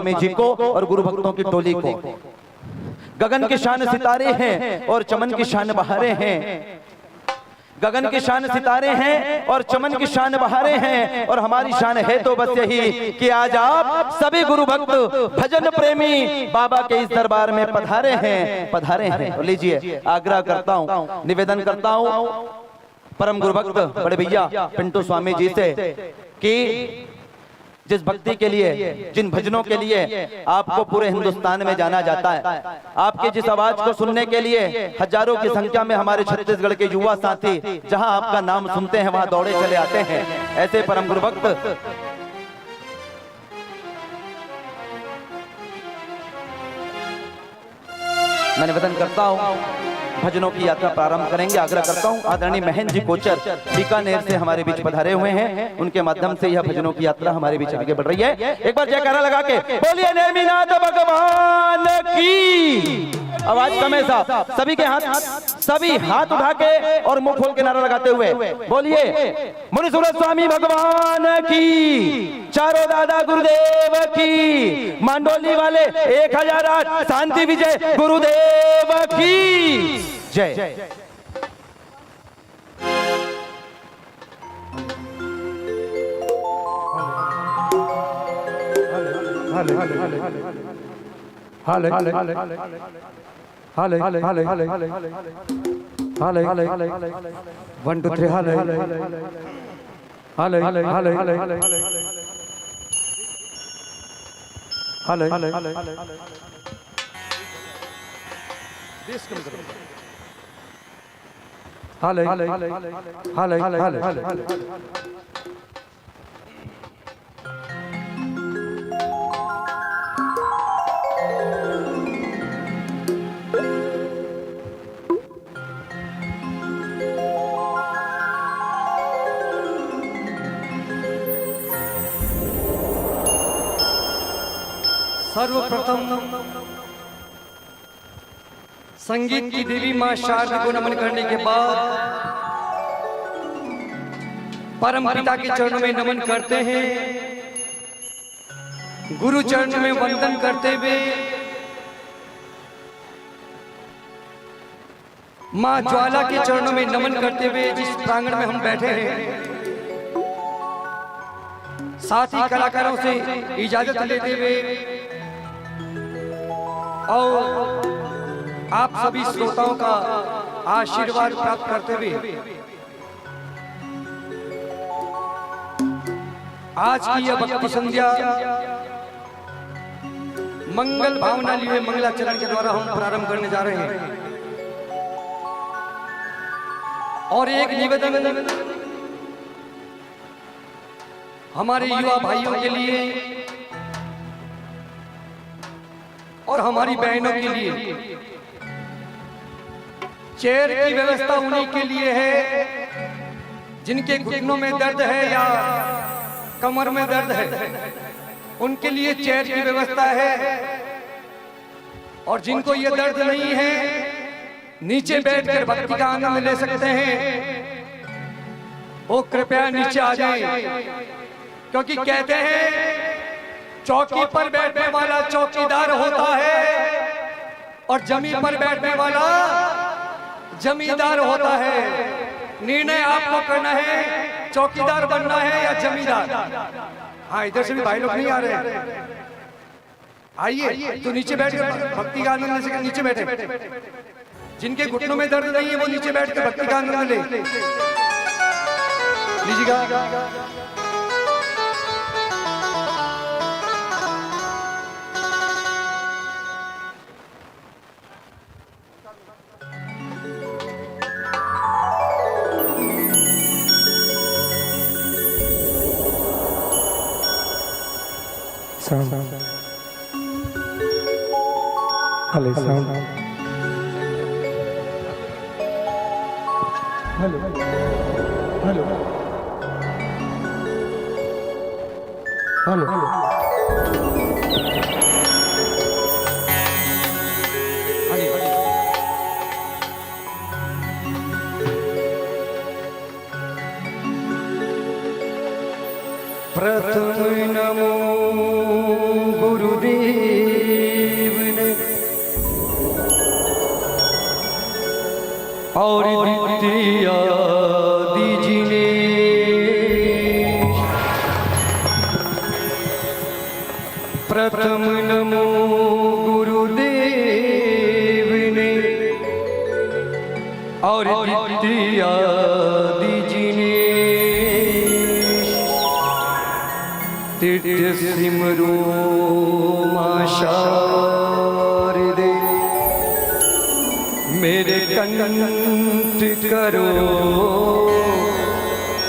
स्वामी जी को और गुरु भक्तों की टोली को। गगन की शान सितारे हैं और चमन की शान बहारे हैं। गगन की शान सितारे हैं और चमन की शान बहारे हैं। और हमारी शान है तो बस यही कि आज आप सभी गुरु भक्त भजन प्रेमी बाबा के इस दरबार में पधारे हैं, पधारे हैं। लीजिए, आग्रह करता हूँ, निवेदन करता हूँ परम गुरु भक्त बड़े भैया पिंटू स्वामी जी से कि जिस भक्ति के लिए, जिन भजनों के लिए आपको पूरे हिंदुस्तान में जाना जाता है, आपकी जिस आवाज को सुनने के लिए हजारों की संख्या में हमारे छत्तीसगढ़ के युवा साथी जहां आपका नाम सुनते हैं वहां दौड़े चले आते हैं, ऐसे परम गुरु भक्त मैं निवेदन करता हूं भजनों की यात्रा प्रारंभ करेंगे। आग्रह करता हूं आदरणीय महेंद्र जी कोचर बीकानेर से हमारे बीच पधारे हुए हैं, उनके माध्यम से यह भजनों की यात्रा हमारे बीच आगे बढ़ रही है। एक बार जयकारा लगा के बोलिए नेमिनाथ भगवान की। आवाज कम है साहब, सभी हाथ उठा के और मुंह खोल के नारा लगाते हुए बोलिए मुनीश्वर स्वामी भगवान की, चारों दादा गुरुदेव की, मांडोली वाले 1008 शांति विजय गुरुदेव की जय। वन टू थ्री हाले सर्वप्रथम संगीत की देवी मां शारदा को नमन करने के बाद परम पिता के चरणों में नमन करते हैं। गुरु चरणों में वंदन करते हुए मां ज्वाला के चरणों में नमन करते हुए जिस प्रांगण में हम बैठे हैं, साथ ही कलाकारों से इजाजत लेते हुए और आप सभी श्रोताओं का आशीर्वाद प्राप्त करते हुए आज की यह भक्ति संध्या मंगल भावना लिए मंगलाचरण के द्वारा हम प्रारंभ करने जा रहे हैं। और एक निवेदन हमारे युवा भाइयों के लिए और हमारी बहनों के लिए, चेयर की व्यवस्था उन्हीं के लिए है जिनके घुटनों में दर्द है या कमर में दर्द है, उनके लिए चेयर की व्यवस्था है। और जिनको ये दर्द नहीं है, नीचे बैठकर भक्ति का आनंद ले सकते हैं, वो कृपया नीचे आ जाएं। क्योंकि कहते हैं चौकी पर बैठने वाला चौकीदार होता है और जमीन पर बैठने वाला जमींदार होता है। निर्णय आपको करना है, चौकीदार बनना है या जमींदार। हाँ, इधर से भी भाई लोग नहीं आ रहे हैं, आइए। तो नीचे बैठ कर भक्ति का आनंद ले सके, नीचे बैठे। जिनके घुटनों में दर्द नहीं है वो नीचे बैठ कर भक्ति का आनंद ले लीजिएगा। sound. Hello, sound. Hello. Hello. Hello. प्रथम नमो गुरुदेव गुरुदेव ने और द्वितीय आदि जी ने प्रथम नमो गुरुदेव ने और द्वितीय आदि जी ने तृतीय सिमरो मां शारदे मेरे कंठ करो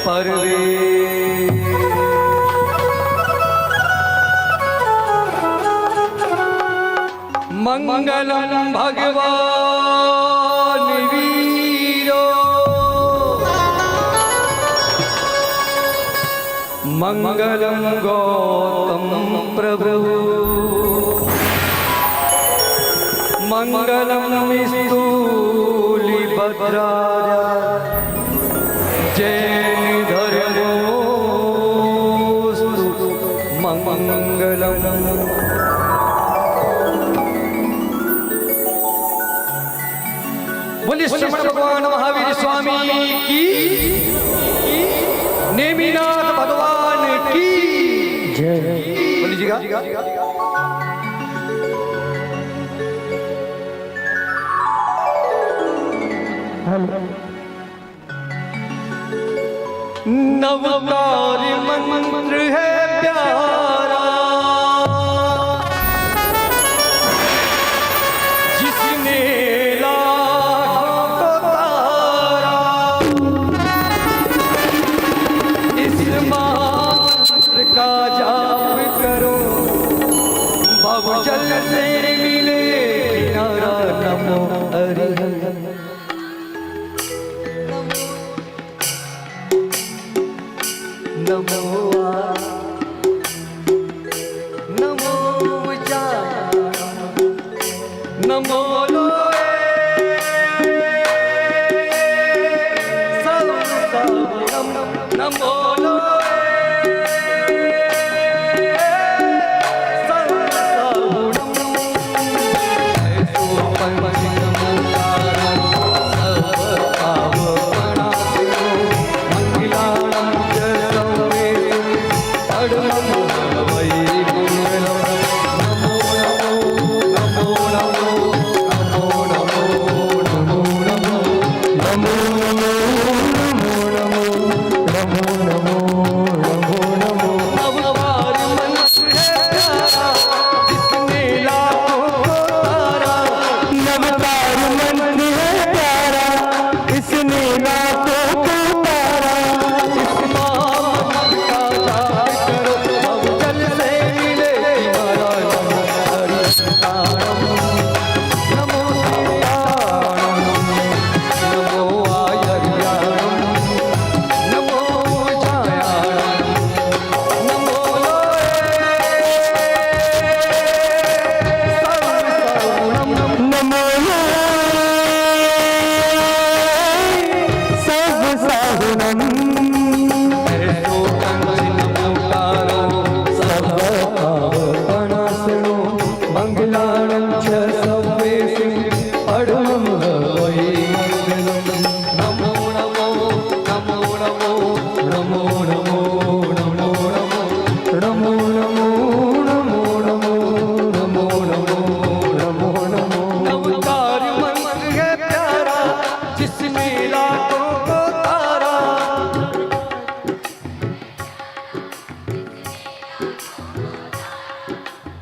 परवेश। मंगलम भगवान वीरो मंगलम गौतम प्रभु मंगलम स्तूलिभद्राय जैन धर्मोस्तु मंगलम। बोलिए श्रमण भगवान महावीर स्वामी की, नेमिनाथ भगवान की जय। बोलीजिएगा। हेलो नवकार मंत्र है प्यारा जिसने लाखों को तारा, इस मंत्र का जाप करो भवजल से मिले किनारा। नमो हरि नमो नमो नमो लोए नमो लोए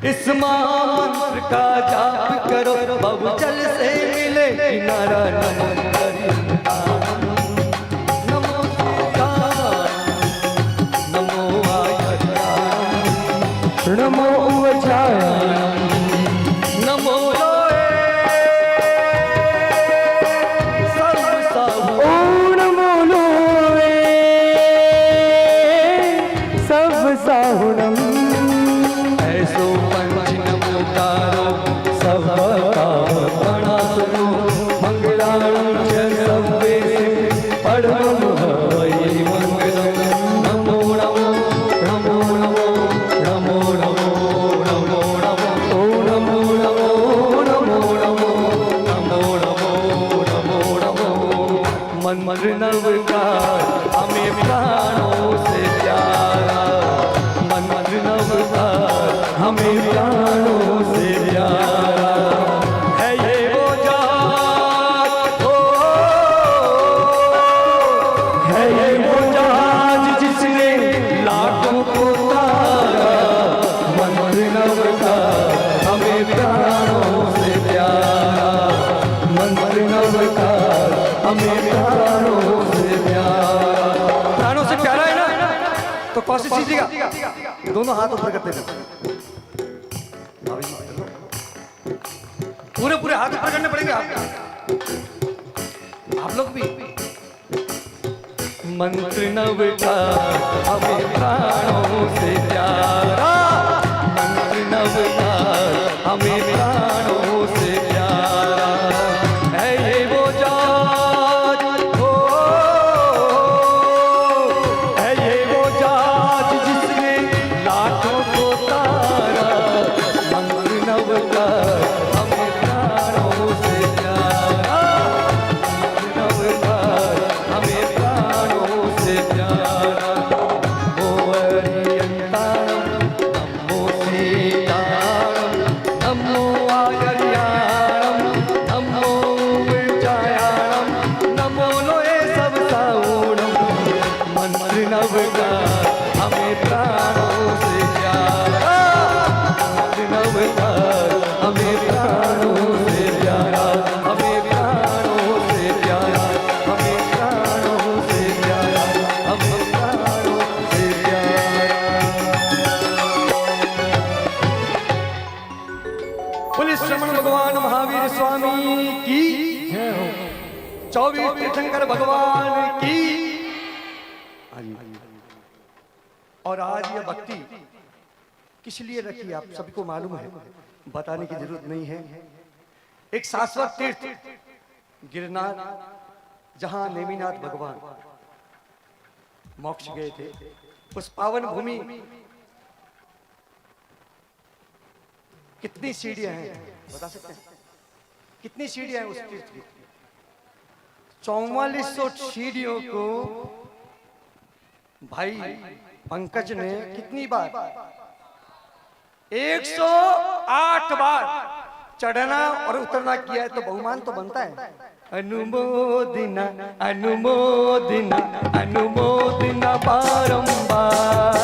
इस मंत्र का जाप करो बहुजल से मिले किनारा। नमो नमो नमो वचाया नमो नमो लोए सब साहुणम ऐसो पंच नमोकारो सब का प्रणाम मंगलांच सर्वे प्राणों से प्यारा है ये वो जात हो, है ये वो जात जिसने लाखों को तारा, मंत्र नव का हमें प्राणों से प्यारा, मंत्र नव का हमें प्राणों से प्यारा। प्राणों से प्यारा है ना, तो कोशिश कीजिएगा दोनों हाथ ऊपर करते हुए, पूरे पूरे हाथ ऊपर करने पड़ेंगे आप लोग भी। मंत्र नव का हमें प्राणों से प्यारा, मंत्र नव का हमें प्राणों से प्यारा, है ये वो जात हो, है ये वो जात जिसने लाखों को तारा, मंत्र नव का हमें प्राणों से प्यारा, मंत्र नव का हमें प्राणों से प्यारा। नमो हरियंतारम, नमो सीतारम, नमो आयर्याणम, नमो विजयाणम, नमो लोए सब साऊणम, मंत्र नव का हमें प्राणों से प्यारा, मंत्र नव का हमें प्राणों से प्यारा, हमें प्राणों से प्यारा, हमें प्राणों से प्यारा, हमें प्राणों से प्यारा। पुलिस श्रमण भगवान महावीर स्वामी की, 24 तीर्थंकर भगवान की। और आज ये भक्ति किस लिए रखी आप सभी को मालूम है, बताने की जरूरत नहीं है। एक शाश्वत तीर्थ गिरनार, जहां नेमिनाथ भगवान मोक्ष गए थे, उस पावन भूमि कितनी सीढ़ियां हैं बता सकते हैं? कितनी सीढ़ियां हैं उस तीर्थ की? 4400 सीढ़ियों को भाई पंकज ने कितनी बार? 108 बार चढ़ना और उतरना किया है, तो बहुमान तो बनता है। अनुमोदिना अनुमोदिना अनुमोदिना बारंबार,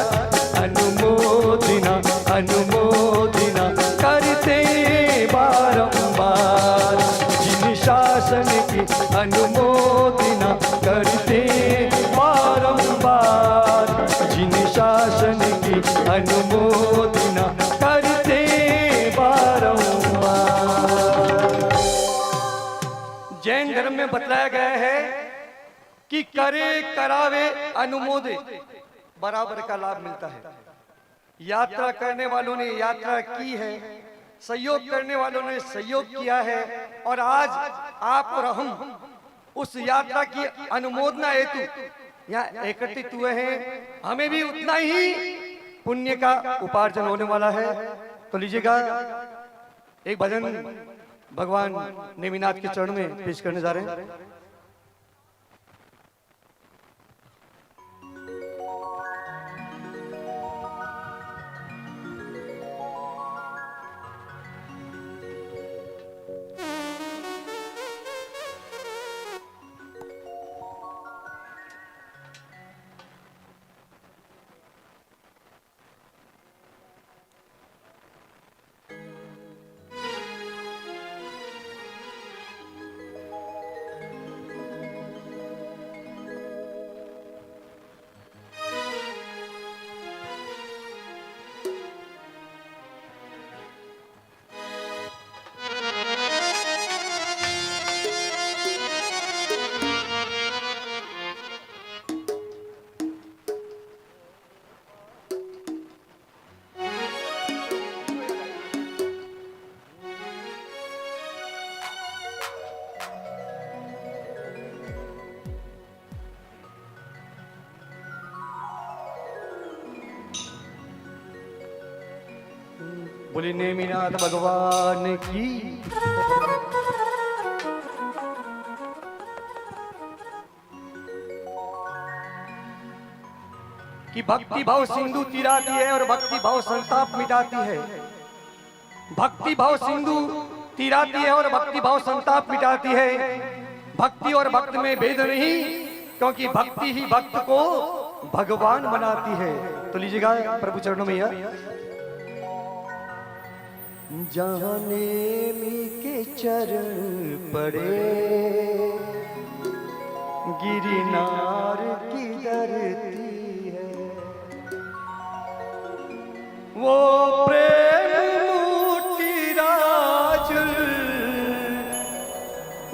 अनुमोदिना अनुमोदिना करते बारंबार, जिन शासन की अनुमोदिना करते बारंबार, जिन शासन की अनुमोदिना करते बारंबार। जैन धर्म में बतलाया गया है कि करे करावे अनुमोदे बराबर का लाभ मिलता है। यात्रा करने वालों ने यात्रा की है, सहयोग करने वालों ने सहयोग किया है, और आज आप और हम उस यात्रा की अनुमोदना हेतु यहाँ एकत्रित हुए हैं। हमें भी उतना ही पुण्य का उपार्जन होने वाला है। तो लीजिएगा एक भजन भगवान नेमिनाथ के चरण में पेश करने जा रहे हैं। बोले नेमिनाथ भगवान की। कि भक्ति भाव सिंधु तिराती है और भक्ति भाव संताप मिटाती है। भक्ति भाव सिंधु तीराती है और भक्ति भाव संताप मिटाती है। भक्ति और भक्त में भेद नहीं, क्योंकि भक्ति ही भक्त को भगवान बनाती है। तो लीजिएगा प्रभु चरणों में यह जाने मी के चरण पड़े गिरनार की धरती है, वो प्रेम मूर्ति राज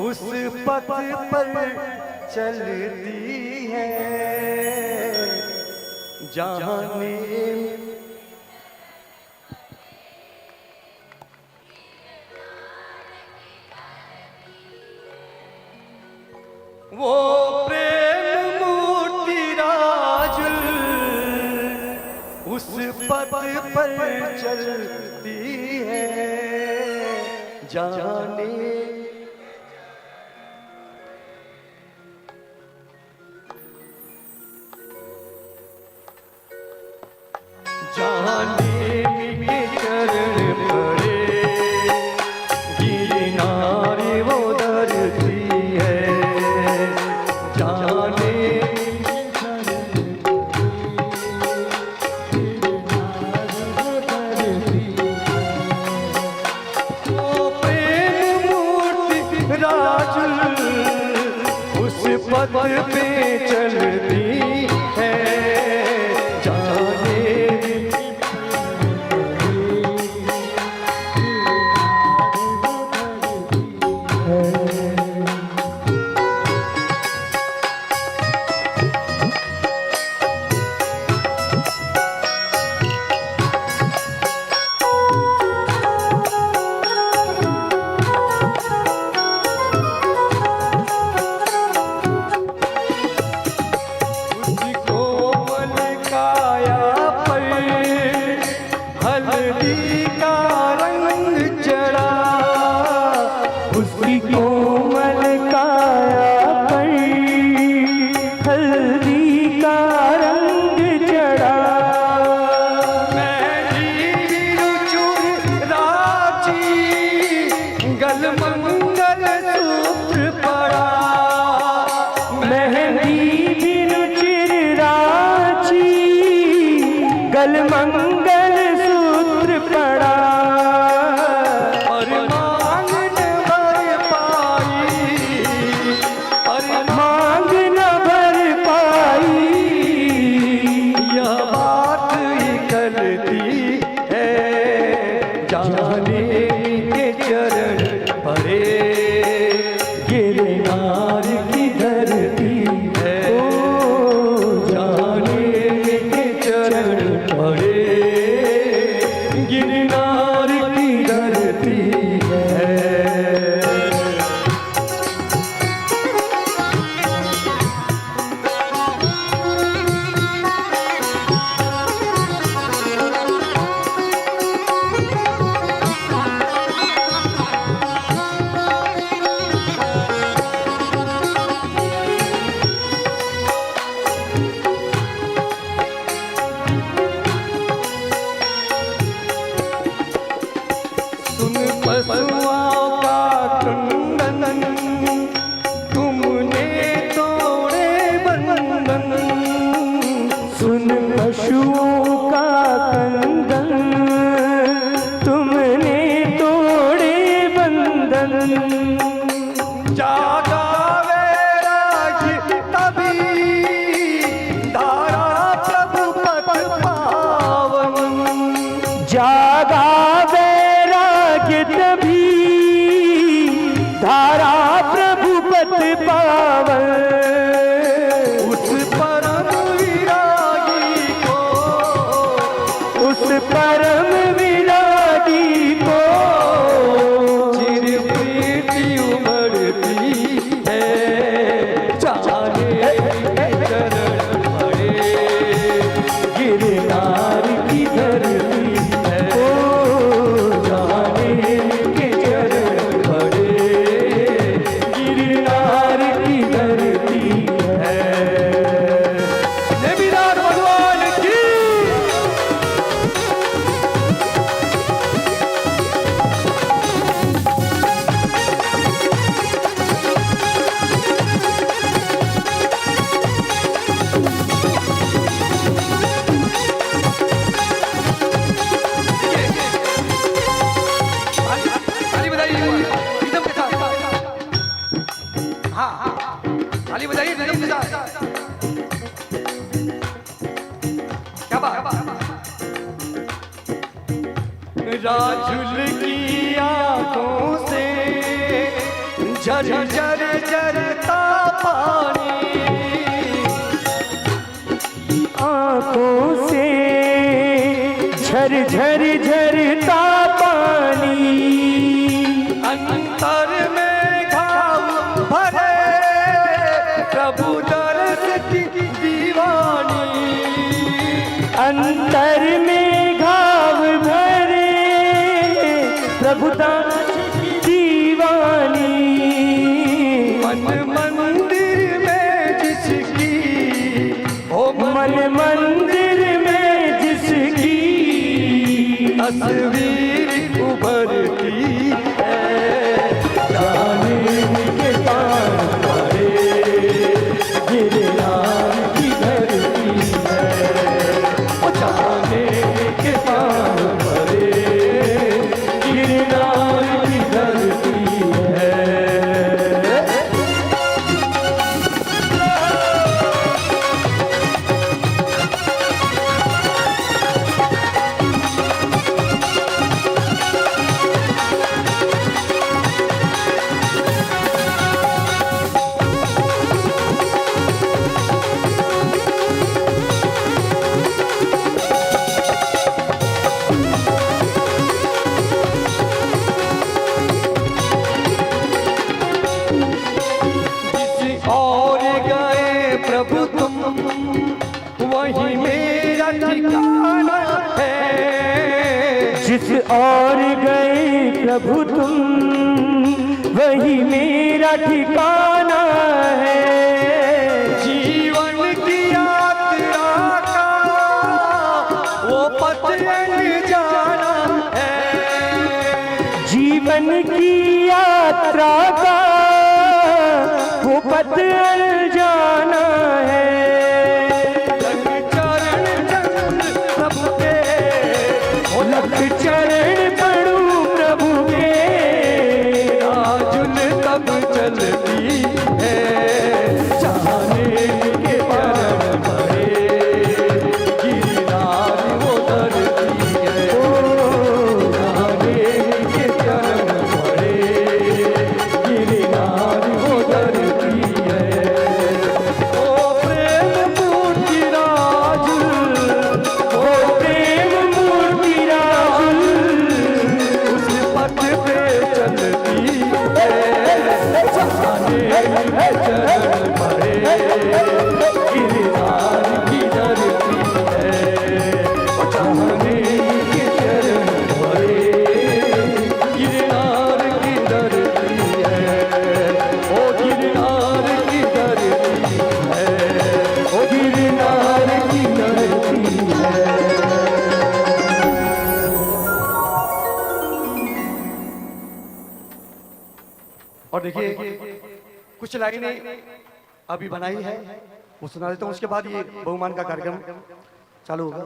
उस पथ पर चलती है। जाने वो प्रेम मूर्ति राज उस पथ पर चलती है। जाने जाने के चरण पड़े गिरनार वो धरती है। जाने वो प्रेम मूर्ति राज उस पथ पे चलती है। जाने मंगल सूत्र पड़ा और मांग न भर पाई, और मांग न भर पाई। यह बात ही करती है जाने के चरण पड़े गिरनार की धरती है। ओ जाने के चरण पड़े गिरनार की धरती है। सुन पशुओं का क्रंदन, तुमने तोड़े बंधन। सुन पशुओं का क्रंदन, तुमने तोड़े बंधन। जागा वैराग्य तभी धारा प्रभु पथ पावन। जागा तभी झर झर झरता पानी, आंखों से झर झर झरता पानी, अंतर में घाव भरे प्रभु दर्श की दीवानी, अंतर में घाव भरे प्रभु दर्श की दीवानी, मन मंदिर में जिसकी, ओ मन मंदिर में जिसकी तस्वीर उभरती है, जाने के पार पड़े गिरनार की धरती है, ओ जाने के पार पड़े गिरनार की धरती है। और गए प्रभु तुम वही मेरा ठिकाना है, जिस और गए प्रभु तुम वही मेरा ठिकाना है, जीवन की यात्रा का वो पथ अनजाना है, जीवन की यात्रा का वो पथ जाना है, चरण प्रभु के, लग चरण पड़ू प्रभु के, राजुन तब चलती है, जाने के चरण पड़े गिरनार वो धरती है, ओ जाने के चरण पड़े गिरनार वो धरती है, ओ प्रेम मूर्ति राजुल, ओ प्रेम मूर्ति राजुल, उस पथ पे चलती है, जाने के चरण पड़े गिरनार की धरती है, ओ जाने के चरण पड़े गिरनार की धरती है, ओ गिरनार की धरती है, ओ गिरनार की धरती है। और देखिए कुछ लाइनें अभी बनाई है वो सुना देता हूँ, उसके बाद ये बहुमान का कार्यक्रम चालू होगा।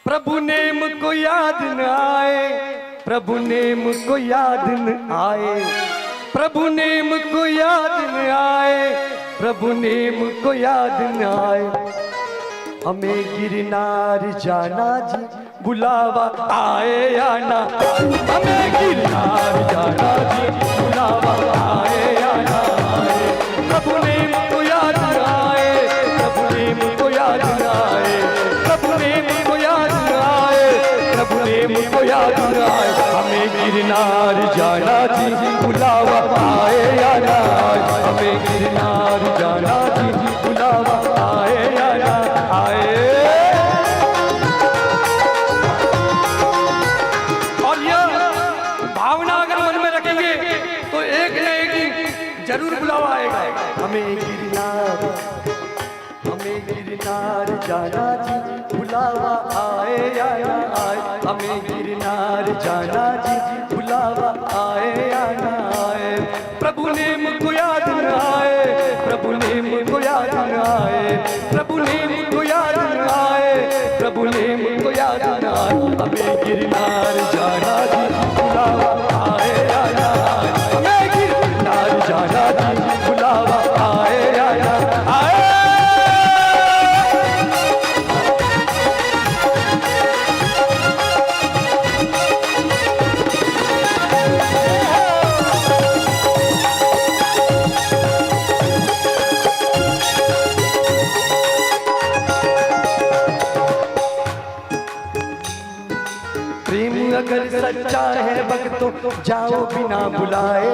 प्रभु नेम को याद न आए, प्रभु नेम को याद न आए, प्रभु नेम को याद न आए, प्रभु नेम को याद न आए, हमें गिरनार जाना जी बुलावा आए या ना आए, हमें गिरनार जाना जी बुलावा आए या ना आए, प्रभु नेम को याद न आए, प्रभु नेम को याद न आए, प्रभु नेम को याद न आए, प्रभु नेम को याद न आए, हमें गिरनार जाना जी बुलावा आए या ना आए, हमें गिरनार जाना जी बुलावा आए या ना आए। और यह भावना अगर मन में रखेंगे तो एक न एक दिन जरूर बुलावा आएगा, हमें गिरनार जाना जी बुलावा आए या ना आए, हमें गिरनार जाना जी बुलावा आए या ना आए, प्रभु नेम को याद न आए, प्रभु नेम को याद न आए, प्रभु नेम को याद न आए, प्रभु नेम को याद न अगर सच्चा है भक्तों जाओ बिना बुलाए,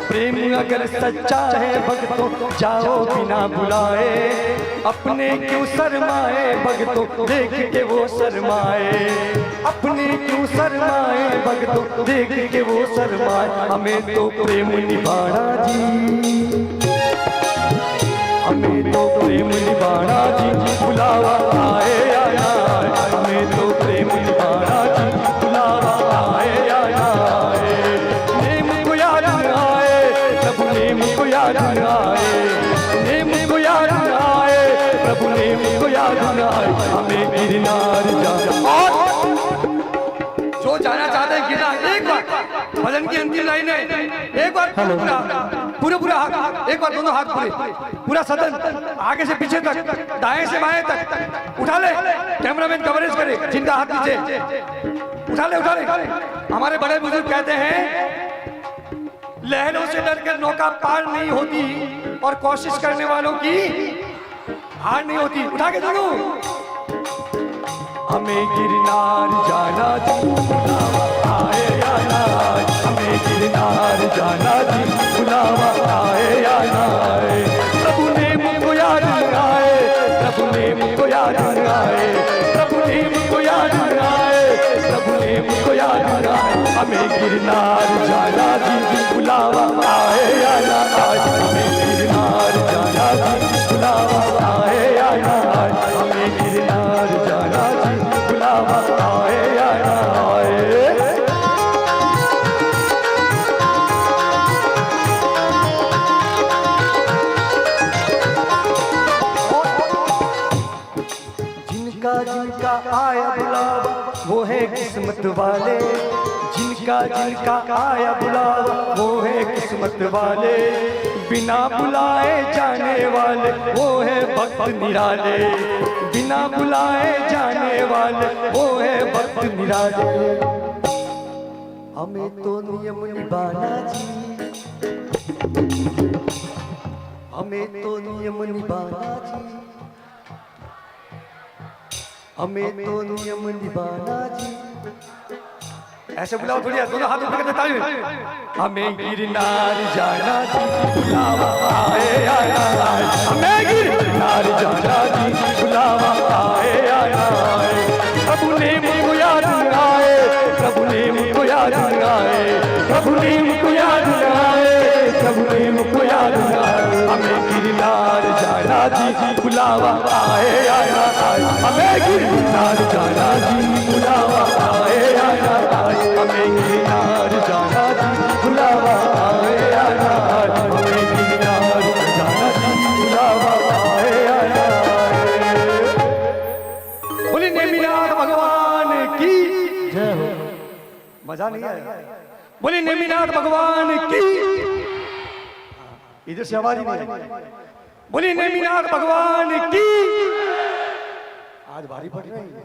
प्रेम अगर सच्चा है भक्तों जाओ बिना बुलाए, अपने क्यों शर्माए भक्तों देख के वो शर्माए, अपने क्यों शर्माए भक्तों देख के वो शर्माए। हमें तो प्रेम निभाना जी, हमें तो प्रेम निभाना जी, बुलावा आए या ना आए, हमें तो प्रेम निभाना जी, बुलावा आए या ना आए। नेम को याद आए प्रभु, नेम को याद आए, नेम को याद आए प्रभु, नेम को याद आए। हमें गिरनार जाना, जो जाना चाहते हैं गिरनार, एक बार भजन की अंतिम लाइन है, एक बार पूरा पूरा हाथ, एक बार दोनों हाथ पूरे, पूरा सदन आगे से पीछे तक, दाएं से बाएं तक उठा ले, कैमरामैन कवरेज करे, जिनका हाथ नीचे उठा ले, उठा ले। हमारे बड़े बुजुर्ग कहते हैं लहरों से डरकर नौका पार नहीं होती और कोशिश करने वालों की हार नहीं होती। उठा के दोनों, हमें गिरनार जाना जी, बुलावा आए या ना आए, हमें गिरनार जाना जी, बुलावा आए या ना आए। प्रभु ने मुझको याद आए, प्रभु ने मुझको याद आए, प्रभु ने मुझको याद आए, प्रभु ने मुझको याद आए। हमें गिरनार जाना जी, बुलावा आए या ना आए, हमें गिरनार जाना जी, बुलावा आए या ना आए, हमें गिरनार जाना जी, बुलावा आए या ना आए। जिनका जिनका आया बुलावा वो है किस्मत वाले, जिनका जिनका आया बुलावा वो है किस्मत वाले, बिना बुलाए जाने वाले वो है भक्त निराले, बिना बुलाए जाने वाले वो है भक्त निराले। हमें तो नियम निभाना जी, हमें तो नियम निभाना जी, हमें तो नियम निभाना जी। ऐसे बुलाओ थोड़ी, दोनों हाथ ऊपर करके ताली। हमें गिरनार जाना जी, बुलावा आए या ना आए, हमें गिरनार जाना जी, बुलावा आए या ना आए। प्रभु ने मुझको याद आए, प्रभु ने मुझको याद आए, प्रभु ने मुझको याद आए, प्रभु ने मुझको याद आए। हमें गिरनार जाना जी, बुलावा आए या ना आए, हमें गिरनार जाना जी, बुलावा आए या ना आए, हमें गिरनार जाना जी, बुलावा आए या ना आए, हमें गिरनार जाना जी, बुलावा आए या ना आए। बोली नेमिनाथ भगवान की जय हो। मजा नहीं आया। बोली नेमिनाथ भगवान की, इधर से आवाज ही नहीं आई। बोली नेमिनाथ भगवान की। आज भारी पड़ रही है।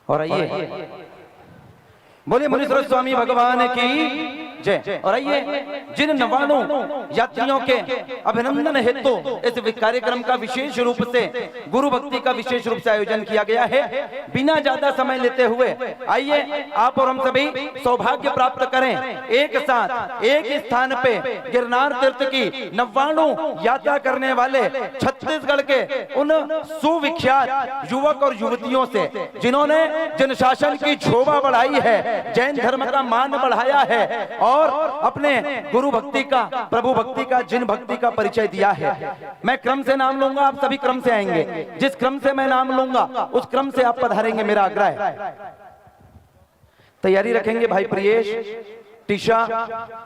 और आइए बोले मुनीश्वर स्वामी भगवान की जय। और आइए जिन 99 यात्रियों के अभिनंदन हेतु इस कार्यक्रम का विशेष रूप से गुरु भक्ति का विशेष रूप से आयोजन किया गया है, बिना ज्यादा समय लेते हुए आइए आप और हम सभी सौभाग्य प्राप्त करें, एक साथ एक स्थान पे गिरनार तीर्थ की 99 यात्रा करने वाले छत्तीसगढ़ के उन सुविख्यात युवक और युवतियों से जिन्होंने जनशासन की शोभा बढ़ाई है, जैन धर्म का मान बढ़ाया है और अपने गुरु भक्ति का, प्रभु भक्ति का, जिन भक्ति का परिचय दिया है। मैं क्रम से नाम लूंगा, आप सभी क्रम से आएंगे, जिस क्रम से मैं नाम लूंगा उस क्रम से आप पधारेंगे, मेरा आग्रह है। तैयारी रखेंगे भाई प्रियेश, टीशा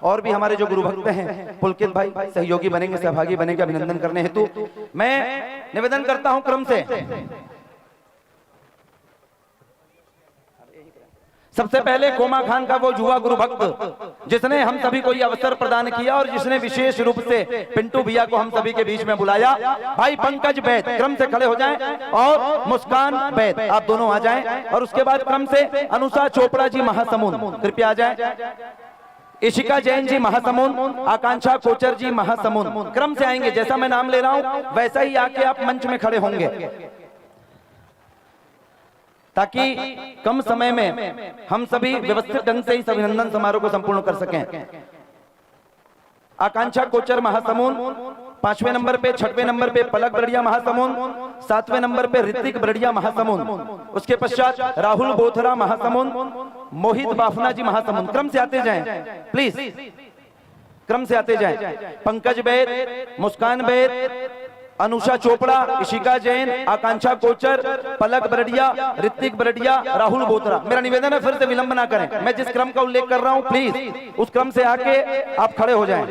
और भी हमारे जो गुरु भक्त हैं, पुलकित भाई सहयोगी बनेंगे, सहभागी बनेंगे अभिनंदन करने हेतु। मैं निवेदन करता हूं क्रम से, सबसे पहले कोमा खान का वो युवा गुरु भक्त जिसने हम सभी को ये अवसर प्रदान किया और जिसने विशेष रूप से पिंटू भैया को हम सभी के बीच में बुलाया, भाई पंकज बैद क्रम से खड़े हो जाएं और मुस्कान बैद आप दोनों आ जाएं। और उसके बाद क्रम से अनुषा चोपड़ा जी महासमुंद कृपया आ जाएं, इशिका जैन जी महासमुंद, आकांक्षा कोचर जी महासमुंद क्रम से आएंगे। जैसा मैं नाम ले रहा हूं वैसा ही आके आप मंच में खड़े होंगे। ताकि कम समय में हम सभी व्यवस्थित ढंग से इस अभिनंदन समारोह को संपूर्ण कर सकें। आकांक्षा कोचर महासमुंद 5वें नंबर पे, 6वें नंबर पे पलक बरड़िया महासमुंद, 7वें नंबर पे ऋतिक बरड़िया महासमुंद, उसके पश्चात राहुल बोथरा महासमुंद, मोहित बाफना जी महासमुंद। क्रम से आते जाएं प्लीज, क्रम से आते जाएं। पंकज बैद, मुस्कान बैद, अनुषा चोपड़ा, इशिका जैन, आकांक्षा कोचर, पलक बरड़िया, ऋतिक बरड़िया, राहुल बोथरा। मेरा निवेदन है फिर से विलंब ना करें। मैं जिस क्रम का उल्लेख कर रहा हूं प्लीज उस क्रम से आके आप खड़े हो जाएं।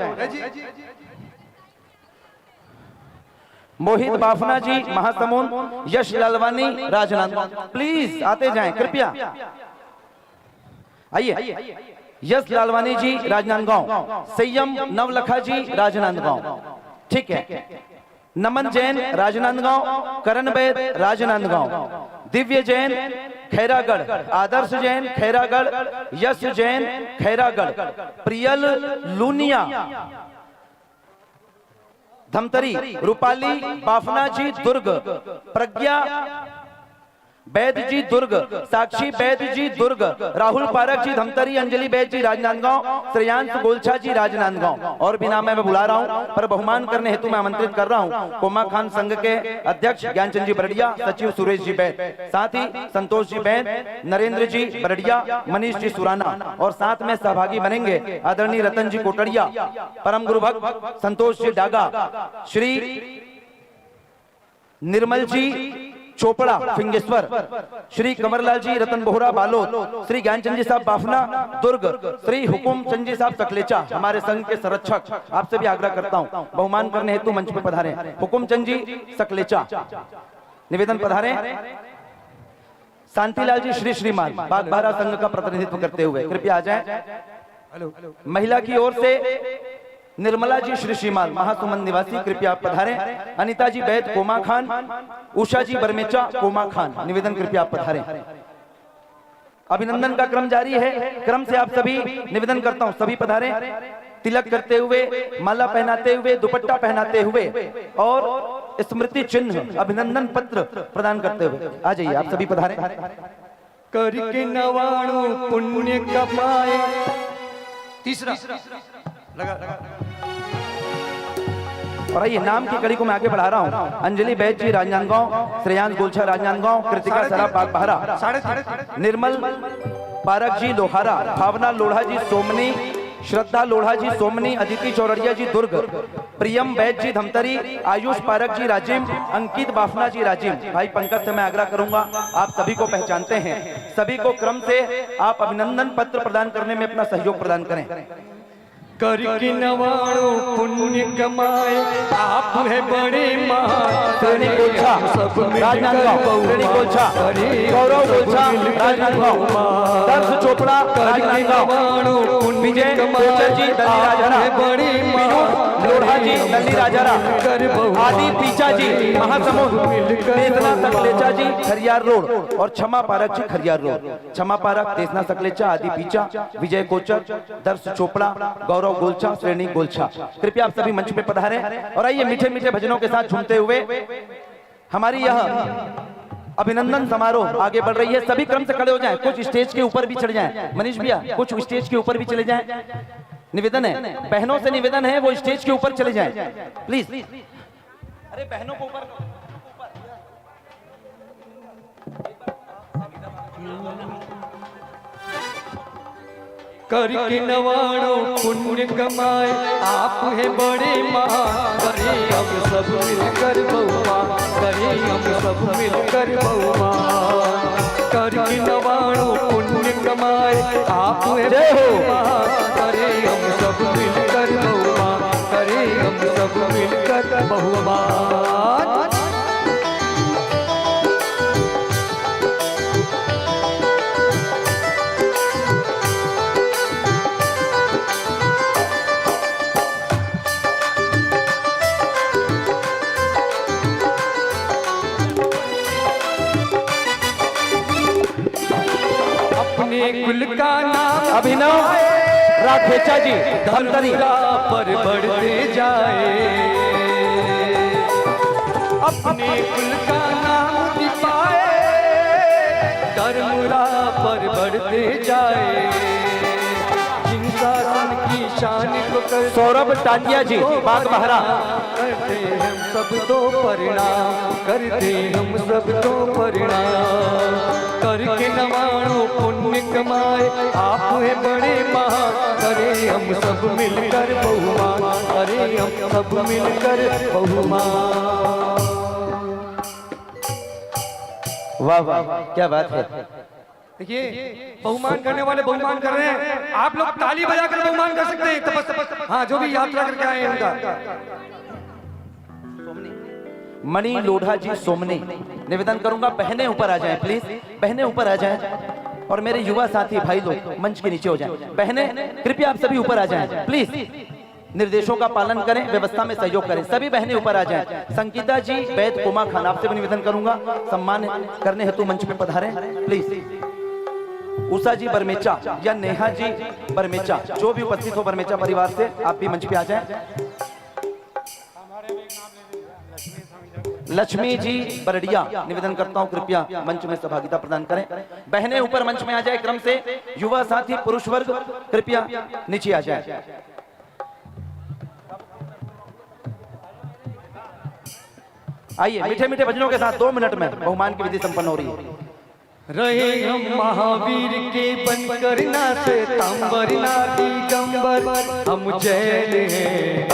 मोहित बाफना जी महासमुंद, यश लालवानी राजनांदगांव। प्लीज आते जाएं कृपया, आइए। यश लालवानी जी राजनांदगांव, संयम नवलखा जी राजनांदगांव, ठीक है। नमन जैन राजनांदगांव, करण बैद राजनांदगांव, दिव्य जैन खैरागढ़, आदर्श जैन खैरागढ़, यश जैन खैरागढ़, प्रियल लूनिया धमतरी, रूपाली बाफना जी दुर्ग, प्रज्ञा बैद जी दुर्ग, साक्षी बैद जी दुर्ग, राहुल पारक जी धमतरी, अंजलि बैद जी राजनांदगांव, श्रेयांश गोलछा जी राजनांदगांव। और भी नाम मैं बुला रहा हूं पर बहुमान करने हेतु मैं आमंत्रित कर रहा हूं कोमा खान संघ के अध्यक्ष ज्ञानचंद जी बरड़िया, सचिव सुरेश जी बैद, साथ ही संतोष जी बैद, नरेंद्र जी बरड़िया, मनीष जी सुराना, और साथ में सहभागी बनेंगे आदरणीय रतन जी कोटड़िया, परम गुरु भक्त संतोष जी डागा, श्री निर्मल जी चोपड़ा फिंगेश्वर, श्री कंवरलाल जी रतन बोहरा बालोद, श्री ज्ञानचंद जी साहब बाफना दुर्ग, श्री हुकुम चंद जी साहब सकलेचा, हमारे संघ के संरक्षक। आपसे भी आग्रह करता हूं बहुमान करने हेतु मंच पर पधारे हुकुम चंद जी सकलेचा, निवेदन पधारे। शांतिलाल जी श्री श्रीमान बागबाहरा संघ का प्रतिनिधित्व करते हुए कृपया आ जाएं। महिला की ओर से निर्मला जी श्री श्रीमान महासुमन निवासी कृपया आप पधारें। अनिता जी बैद कोमा खान, उषा जी बरमेचा कोमा खान, निवेदन कृपया आप पधारें। अभिनंदन का क्रम जारी है, क्रम से आप सभी निवेदन करता हूं सभी पधारें। तिलक करते हुए, माला पहनाते हुए, दुपट्टा पहनाते हुए और स्मृति चिन्ह अभिनंदन पत्र प्रदान करते हुए आ जाइए आप सभी पधारें। करके नवाणु पुण्य कमाए। तीसरा लगा। और आइए नाम की कड़ी को मैं आगे बढ़ा रहा हूं। अंजलि बैद जी राजनांदगांव, श्रेयांश गोलछा राजनांदगांव, कृतिका सराफ बागबाहरा, निर्मल पारक जी लोहारा, भावना लोढ़ा जी सोमनी, श्रद्धा लोढ़ा जी सोमनी, अदिति चौरड़िया जी दुर्ग, प्रियम बैद जी धमतरी, आयुष पारक जी राजिम, अंकित बाफना जी राजिम। भाई पंकज से मैं आग्रह करूंगा, आप सभी को पहचानते हैं, सभी को क्रम से आप अभिनंदन पत्र प्रदान करने में अपना सहयोग प्रदान करें। करके नवाणु पुण्य कमाए, आप है बड़े महान। श्रेणी गोलछा राजनांदगांव, श्रेणी गोलछा गौरव गोलछा राजनांदगांव, दर्श चोपड़ा राजनांदगांव, विजय कोचर जी दली राजहरा, लोढ़ा जी दली राजहरा, आदि पीचा जी महासमुंद, तेजना सकलेचा जी खरियार रोड, और क्षमा पारक जी खरियार रोड। क्षमा पारक, तेजना सकलेचा, आदि पीचा, विजय कोचर, दर्श चोपड़ा, गौरव गोलछा, श्रेणी गोलछा। कृपया आप सभी मंच पे पधारें और आइए मीठे मीठे भजनों के साथ झूमते हुए हमारी यह अभिनंदन समारोह आगे बढ़ रही है। सभी क्रम से खड़े हो जाएं, कुछ स्टेज के ऊपर भी चढ़ जाएं। मनीष भैया कुछ स्टेज के ऊपर भी चले जाएं, निवेदन है, बहनों से निवेदन है वो स्टेज के ऊपर चले जाएं प्लीज। अरे बहनों को ऊपर करके नवाणु पुण्य कमाए, आप है बड़े महान। करे हम सब मिलकर बहुमान, करे हम सब मिलकर बहुमान। करके नवाणु पुण्य कमाए, आप है बड़े महान। करे हम सब मिलकर बहुमान, करे हम सब मिलकर बहुमान। कुल का नाम अभिनव राखेचा जी धमतरी पर बढ़ते जाए, अपने कुल का नाम दिपाए, धर्म राह पर बढ़ते जाए, जिन शासन की शान को कर सौरभ टाटिया जी, बाग बहरा। करते हम सब तो परिणाम, करते हम सब तो परिणाम, करके नवाणों पुण्य कमाए, आप है बड़े महान, करे हम सब मिलकर बहुमान, करे हम सब मिलकर बहुमान। वाह वाह, क्या बात है। देखिए, बहुमान करने वाले बहुमान कर रहे हैं, आप लोग ताली बजाकर बहुमान कर सकते हैं। तपस्या, हाँ, जो भी यात्रा करके आए हैं उनका। मणि लोढ़ा जी सोमनी, निवेदन करूंगा बहनें ऊपर आ जाएं प्लीज, बहनें ऊपर आ जाएं और मेरे युवा साथी भाई लोग मंच के नीचे हो जाएं। बहनें कृपया आप सभी ऊपर आ जाएं प्लीज, निर्देशों का पालन करें, व्यवस्था में सहयोग करें। सभी बहनें ऊपर आ जाएं। संगीता जी, वैद कुमा खान, आपसे भी निवेदन करूंगा सम्मान करने हेतु मंच पे पधारें प्लीज। उषा जी बरमेचा या नेहा जी बरमेचा, जो भी उपस्थित हो बरमेचा परिवार से, आप भी मंच पे आ जाएं। लक्ष्मी जी बरडिया, निवेदन करता हूं कृपया मंच में सहभागिता प्रदान करें। बहनें ऊपर मंच में आ जाए क्रम से, युवा साथी पुरुष वर्ग कृपया नीचे आ जाए। आइए मीठे मीठे भजनों के साथ 2 मिनट में बहुमान की विधि संपन्न हो रही है। रहे हम महावीर के बनकर ना से तांबर ना दिगंबर, हम जैन हैं,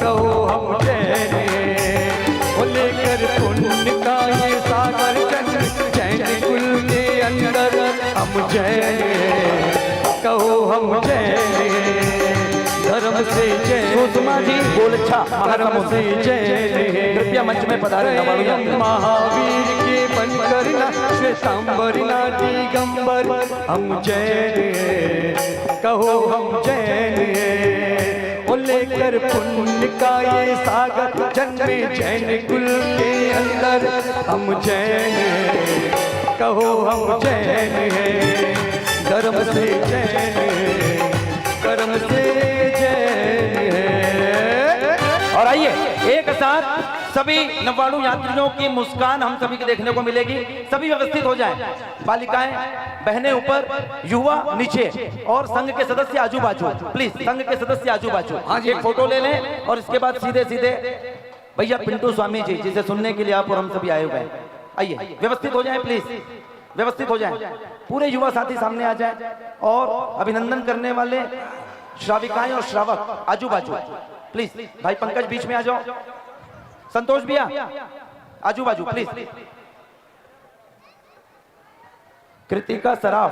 कहो हम जैन हैं, वो लेकर पुण्य का ये सागर चंद्र, जैन कुल के अंदर हम जैन हैं, कहो हम जैन हैं, धर्म से जैन। सुषमा जी बोलछा, धर्म से जैन हैं, कृपया मंच में पधारे। महावीर के बनकर ना श्वेतांबर ना दिगंबर, हम जैन हैं, कहो हम जैन हैं, वो लेकर पुण्य का ये सागर जन्मे जैन कुल के अंदर, हम जैन हैं, कहो हम जैन हैं, धर्म से जैन हैं, कर्म से जैन हैं। और आइए एक साथ सभी नवाणु यात्रियों की मुस्कान हम सभी को देखने को मिलेगी। सभी व्यवस्थित हो जाएं, बालिकाएं बहनें ऊपर, युवा नीचे और संघ के सदस्य आजू बाजू प्लीज, संघ के सदस्य आजू बाजू। एक फोटो ले लें और इसके बाद सीधे सीधे भैया पिंटू स्वामी जी, जिसे सुनने के लिए आप और हम सभी आए हुए हैं, आइए व्यवस्थित हो जाएं प्लीज, व्यवस्थित हो जाएं। पूरे युवा साथी सामने आ जाएं और अभिनंदन करने वाले श्राविकाएं और श्रावक आजू बाजू प्लीज। भाई पंकज बीच में आ जाओ, संतोष भैया आजू बाजू प्लीज। कृतिका सराफ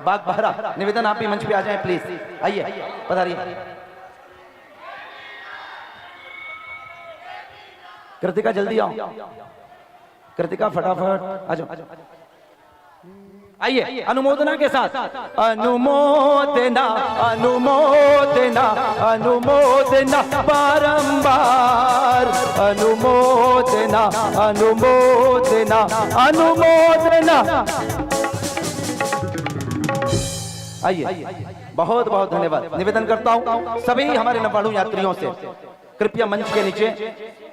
बाग बहरा, निवेदन आप भी मंच पे आ जाएं प्लीज, आइए पधारिए। कृतिका जल्दी आओ, कृतिका फटाफट आ जाओ। आइए अनुमोदना के साथ, अनुमोदना अनुमोदना अनुमोदना बारंबार, अनुमोदना अनुमोदना अनुमोदना। आइए बहुत बहुत धन्यवाद। निवेदन करता हूं सभी हमारे नवाणु यात्रियों से, कृपया मंच के नीचे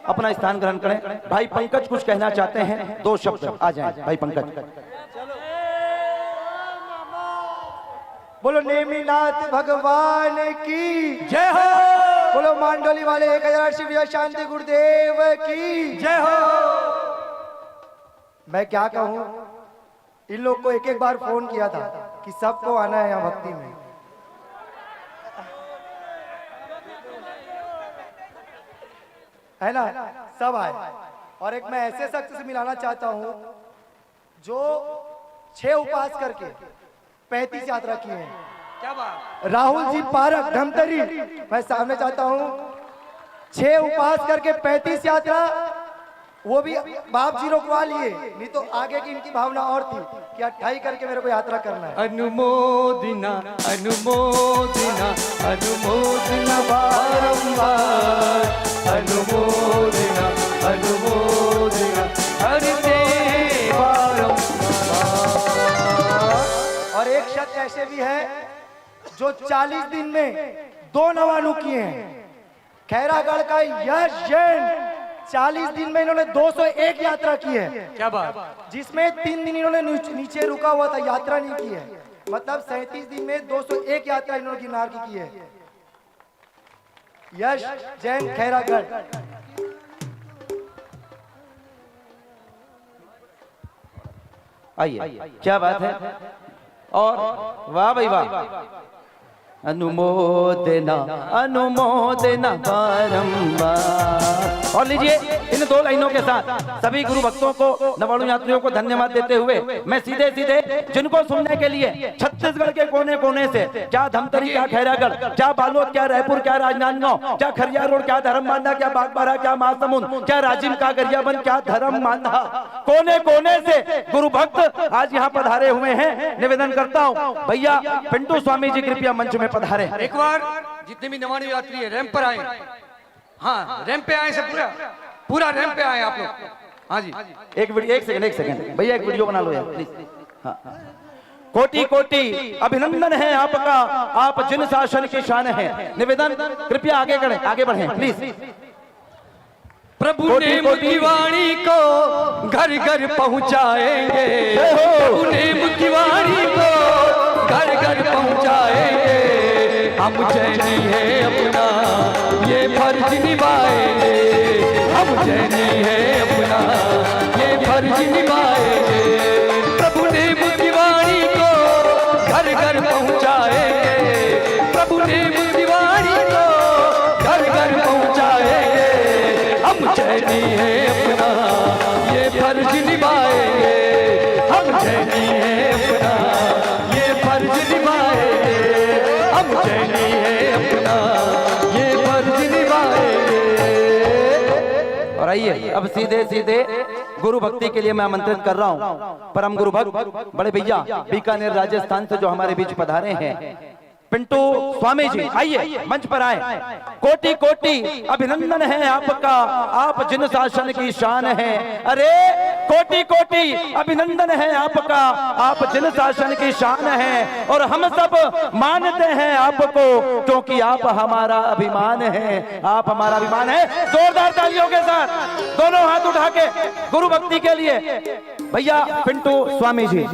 अपना स्थान ग्रहण करें। भाई पंकज कुछ कहना चाहते हैं, 2 शब्द आ जाएं भाई पंकज। बोलो नेमिनाथ भगवान की जय हो, बोलो मांडोली वाले 1008 शिव शांति गुरुदेव की जय हो। मैं क्या कहूं, इन लोग को एक एक बार फोन किया था कि सबको आना है यहाँ भक्ति में। है ना, सब आए। और एक मैं ऐसे शख्स से मिलाना चाहता हूं जो 6 उपवास करके 35 यात्रा की है। क्या बात, राहुल जी पारक धमतरी, मैं सामने चाहता हूं 6 उपवास करके 35 यात्रा, वो भी बाप जी रोकवा लिए, नहीं तो आगे की इनकी भावना और थी कि 28 करके मेरे को यात्रा करना है। अनुमोदना अनुमोदना अनुमोदना बारंबार, अनुमोदना अनुमोदना करते बारंबार। और एक शख्स ऐसे भी है जो 40 दिन में 2 नवाणु किए हैं। खैरागढ़ का यश जैन 40 दिन में इन्होंने 201 यात्रा की है, क्या बात। जिसमें 3 दिन इन्होंने नीचे रुका हुआ था, यात्रा नहीं की है। मतलब 37 दिन में 201 यात्रा इन्होंने गिरनार की है। यश जैन खैरागढ़। आइए, क्या बात है। और वाह भाई वाह, अनुमोदना अनुमोदना बारंबार। और लीजिए इन 2 लाइनों के साथ सभी गुरु भक्तों को, नवाणु यात्रियों को धन्यवाद देते हुए मैं सीधे सीधे जिनको सुनने के लिए छत्तीसगढ़ के कोने कोने से, क्या धमतरी, क्या खैरागढ़, क्या बालोद, क्या रायपुर, क्या राजनांदगांव, क्या खरिया रोड, क्या धर्मबांधा, क्या बागबारा, क्या महासमुंद, क्या राजिम, क्या गरियाबंद, क्या धर्मबांधा, कोने कोने से गुरु भक्त आज यहाँ पधारे हुए हैं। निवेदन करता हूँ भैया पिंटू स्वामी जी कृपया मंच में पधारे। एक बार जितने भी नवाणु यात्री है रैंप पर आए। हाँ, रैंप पे आए से पूरा रैंप पे आए आप लोग। हाँ जी, एक सेकंड भैया, एक वीडियो बना लो यार प्लीज। हाँ, कोटि कोटि अभिनंदन है आपका, आप जिन शासन की शान है। निवेदन कृपया आगे करें, आगे बढ़ें प्लीज। प्रभु नेम की वाणी को घर घर पहुंचाएंगे, प्रभु नेम की वाणी को घर घर पहुंचाएंगे। हम जैनी है अपना ये फर्ज निभाएंगे, हम जैनी है अपना ये फर्ज निभाएंगे। प्रभु नेम की वाणी को घर घर पहुंचाएंगे, प्रभु नेम की वाणी को घर घर पहुंचाएंगे। हम जैनी है अपना ये फर्ज निभाएंगे, हम जैनी है अपना ये फर्ज निभाएंगे, हम जैनी है अपना ये फर्ज निभाएंगे। और आइए अब सीधे सीधे गुरु भक्ति के लिए मैं आमंत्रित कर रहा हूं परम गुरु भक्त बड़े भैया बीकानेर राजस्थान से जो हमारे बीच पधारे हैं, पिंटू स्वामी जी, आइए मंच पर आए। कोटि कोटि अभिनंदन है आपका, आप जिन शासन की शान है। अरे कोटि कोटि अभिनंदन है आपका, आप जिन शासन की शान है। और हम सब मानते हैं आपको क्योंकि आप हमारा अभिमान है, आप हमारा अभिमान है। जोरदार तालियों के साथ दोनों हाथ उठा के गुरु भक्ति के लिए भैया पिंटू स्वामी जी।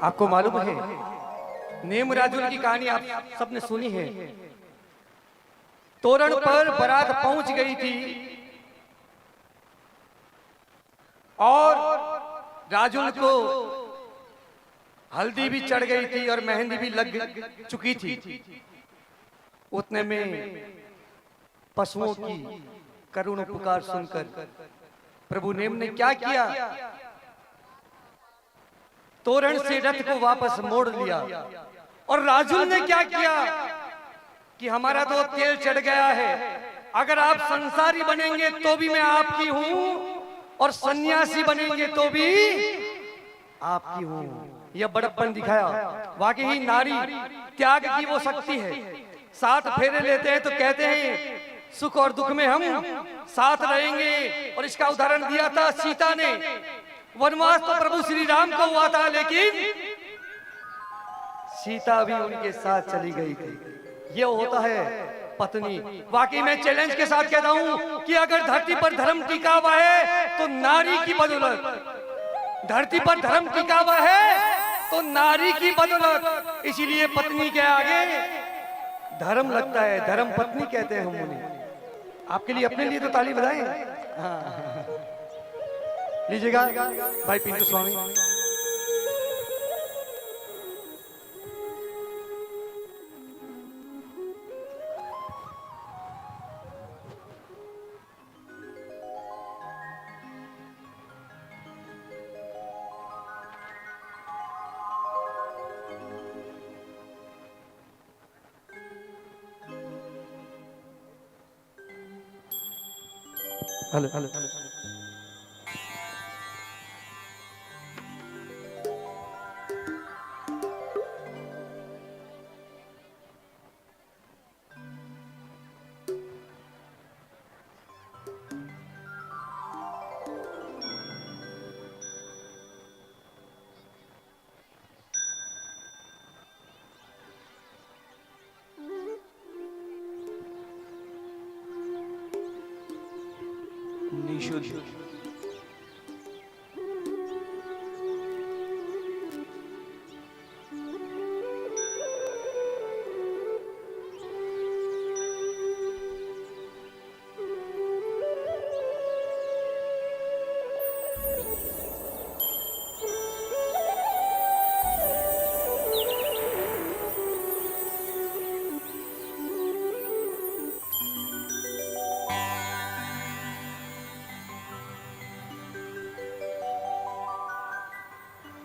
आपको मालूम है नेम राजुल की कहानी आप सबने सुनी है। तोरण पर बारात पहुंच गई थी और राजुल को हल्दी भी चढ़ गई थी और मेहंदी भी लग चुकी थी। उतने में पशुओं की करुण पुकार सुनकर प्रभु नेम ने क्या किया, तोरण से रथ को वापस मोड़ लिया। और राजुल ने क्या किया कि हमारा तो तेल चढ़ गया है, अगर आप संसारी बनेंगे तो भी मैं आपकी हूं और सन्यासी बनेंगे तो भी आपकी हूं। यह बड़प्पन दिखाया। वाकई नारी त्याग की वो शक्ति है। 7 फेरे लेते हैं तो कहते हैं सुख और दुख में हम साथ रहेंगे। और इसका उदाहरण दिया था सीता ने। वनवास तो प्रभु श्री राम को हुआ था, लेकिन सीता भी उनके साथ चली गई थी। ये होता है पत्नी। वाकई मैं चैलेंज के साथ कहता हूं कि अगर धरती पर धर्म टिका हुआ है तो नारी की बदौलत, धरती पर धर्म टिका हुआ है तो नारी की बदौलत। इसीलिए पत्नी के आगे धर्म लगता है, धर्म पत्नी कहते हैं हम उन्हें। आपके लिए, अपने लिए तो ताली बजाएं। हाँ। लीजिएगा भाई पिंटू स्वामी। हेलो हेलो निशुद्ध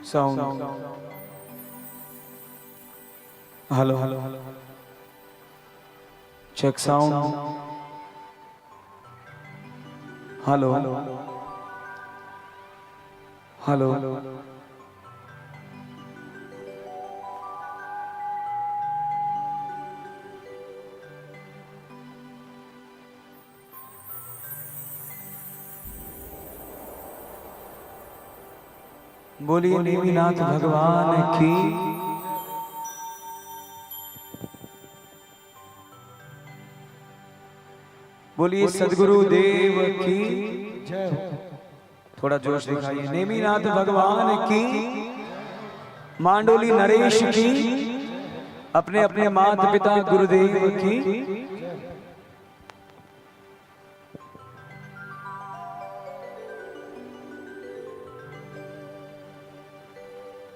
sound. Hello hello check sound. Hello hello बोलिए नेमिनाथ भगवान की। बोलिए सदगुरु देव की जय। थोड़ा जोश दिखाइए। नेमिनाथ भगवान की, मांडोली नरेश की, अपने अपने माता पिता गुरुदेव की।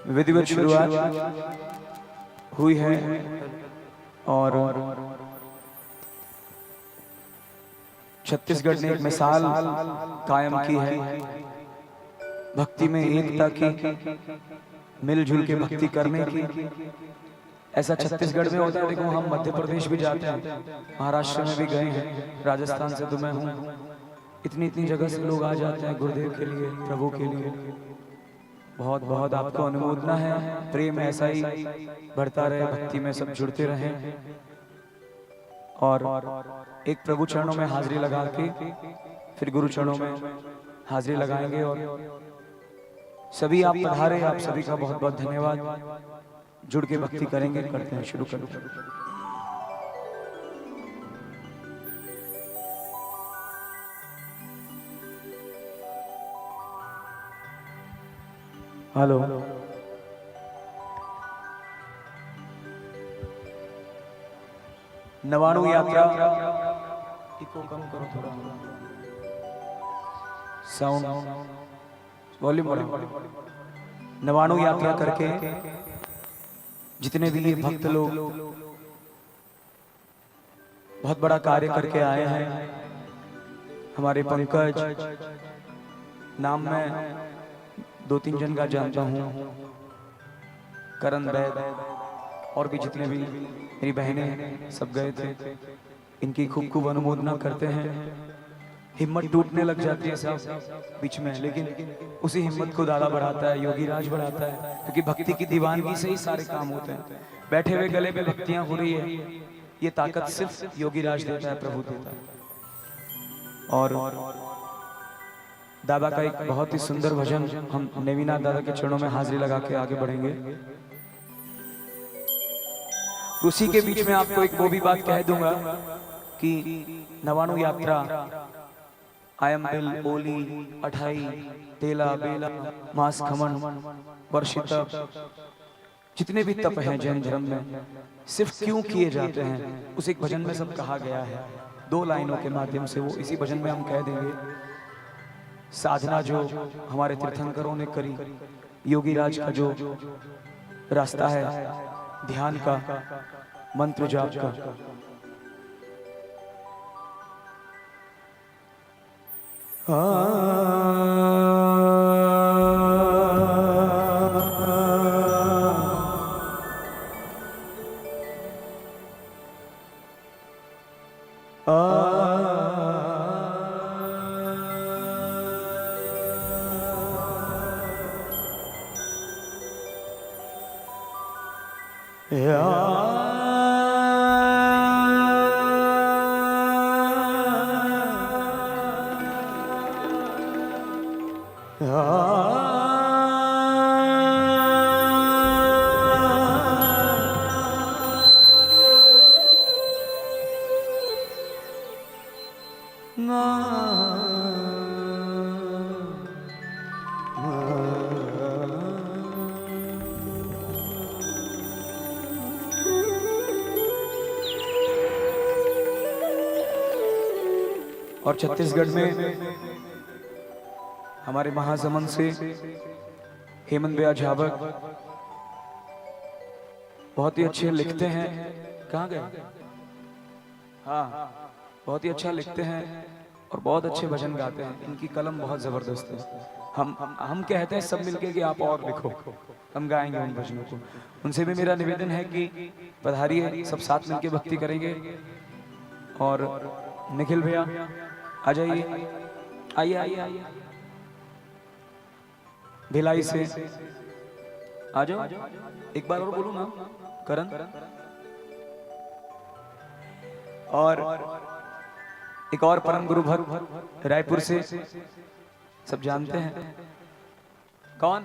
विधिवत शुरुआत हुई है और छत्तीसगढ़ ने एक मिसाल कायम की है भक्ति में एकता की, मिलजुल के भक्ति करने की। ऐसा छत्तीसगढ़ में होता है। देखो हम मध्य प्रदेश भी जाते हैं, महाराष्ट्र में भी गए हैं, राजस्थान से तो मैं हूँ। इतनी इतनी जगह से लोग आ जाते हैं गुरुदेव के लिए, प्रभु के लिए। बहुत बहुत आपको अनुमोदना है। प्रेम ऐसा ही बढ़ता रहे, भक्ति में सब जुड़ते रहें और एक प्रभु चरणों में हाजिरी लगा के फिर गुरु चरणों में हाजिरी लगाएंगे। और सभी आप पधारे, आप सभी का बहुत बहुत धन्यवाद। जुड़ के भक्ति करेंगे, करते हैं, शुरू करो। हेलो नवाणु यात्रा, इको कम करो थोड़ा, साउंड वॉल्यूम बढ़ाओ। नवाणु यात्रा करके जितने भी भक्त लोग बहुत बड़ा कार्य करके आए हैं। हमारे पंकज नाम में 2-3 जन का जानता हूँ, करण वैद और भी जितने भी मेरी बहनें हैं सब गए थे। इनकी खूब खूब अनुमोदना करते हैं। हिम्मत टूटने लग जाती है सब बीच में, लेकिन उसी हिम्मत को दादा बढ़ाता है, योगी राज बढ़ाता है। क्योंकि भक्ति की दीवानगी से ही सारे काम होते हैं। बैठे हुए गले पे भक्तियां हो रही है, ये ताकत सिर्फ योगी राज देता है, प्रभु देता है। और दादा का एक बहुत ही सुंदर भजन हम नेमिनाथ दादा के चरणों में हाजिरी लगा के आगे बढ़ेंगे। उसी के बीच में आपको एक वो भी बात कह दूंगा कि नवाणु यात्रा आयम बिल ओली अठाई तेला बेला मास खमन वर्षित जितने भी तप हैं जैन धर्म में सिर्फ क्यों किए जाते हैं, उस एक भजन में सब कहा गया है। 2 लाइनों के माध्यम से वो इसी भजन में हम कह देंगे। साधना जो हमारे तीर्थंकरों ने करी, योगी राज का जो रास्ता है ध्यान का, मंत्र जाप का, और छत्तीसगढ़ में हमारे महासमंद से हेमंत भैया झाबक बहुत ही अच्छे लिखते हैं। कहाँ गए? हाँ, बहुत ही अच्छा लिखते हैं और बहुत अच्छे भजन गाते हैं। इनकी कलम बहुत जबरदस्त है। हम कहते हैं सब मिलके कि आप और लिखो, हम गाएंगे उन भजनों को। उनसे भी मेरा निवेदन है कि पधारिए, सब साथ मिलके भक्ति करेंगे। और निखिल भैया आ जाइए, आइए आइए आइए, भिलाई से आ जाओ। एक बार और बोलूं ना, करण। और एक और परम गुरु भक्त रायपुर से, सब जानते हैं कौन?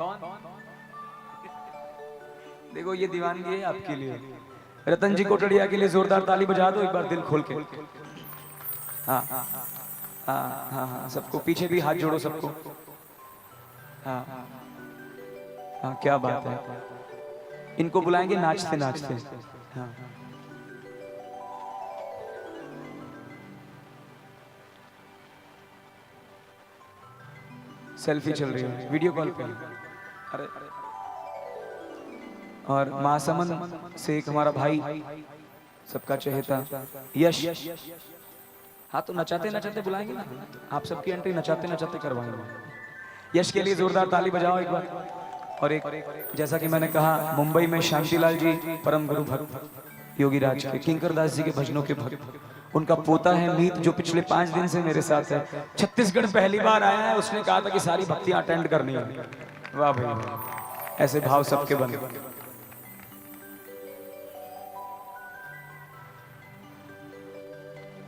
देखो ये दीवानगी है आपके लिए। रतन जी कोटड़िया के लिए जोरदार ताली बजा दो एक बार दिल खोल के। हाँ हाँ हाँ हाँ, सबको पीछे भी हाथ जोड़ो सबको। हाँ हाँ, क्या बात है। इनको बुलाएंगे नाचते नाचते। हाँ सेल्फी चल रही है, वीडियो कॉल पे। अरे और महासमंद से एक हमारा भाई, सबका चहेता यश। हाँ तो नचाते नचाते बुलाएंगे ना, आप सबकी एंट्री नचाते नचाते करवाएंगे। यश के लिए जोरदार ताली बजाओ एक बार। और एक जैसा कि मैंने कहा, मुंबई में शांतिलाल जी परम गुरु भक्त योगी राज के, किंकर दास जी के भजनों के भक्त, उनका पोता है मीत, जो पिछले 5 दिन से मेरे साथ है। छत्तीसगढ़ पहली बार आया है, उसने कहा था कि सारी भक्तियां अटेंड करनी है। वाह भाई, ऐसे भाव सबके बने।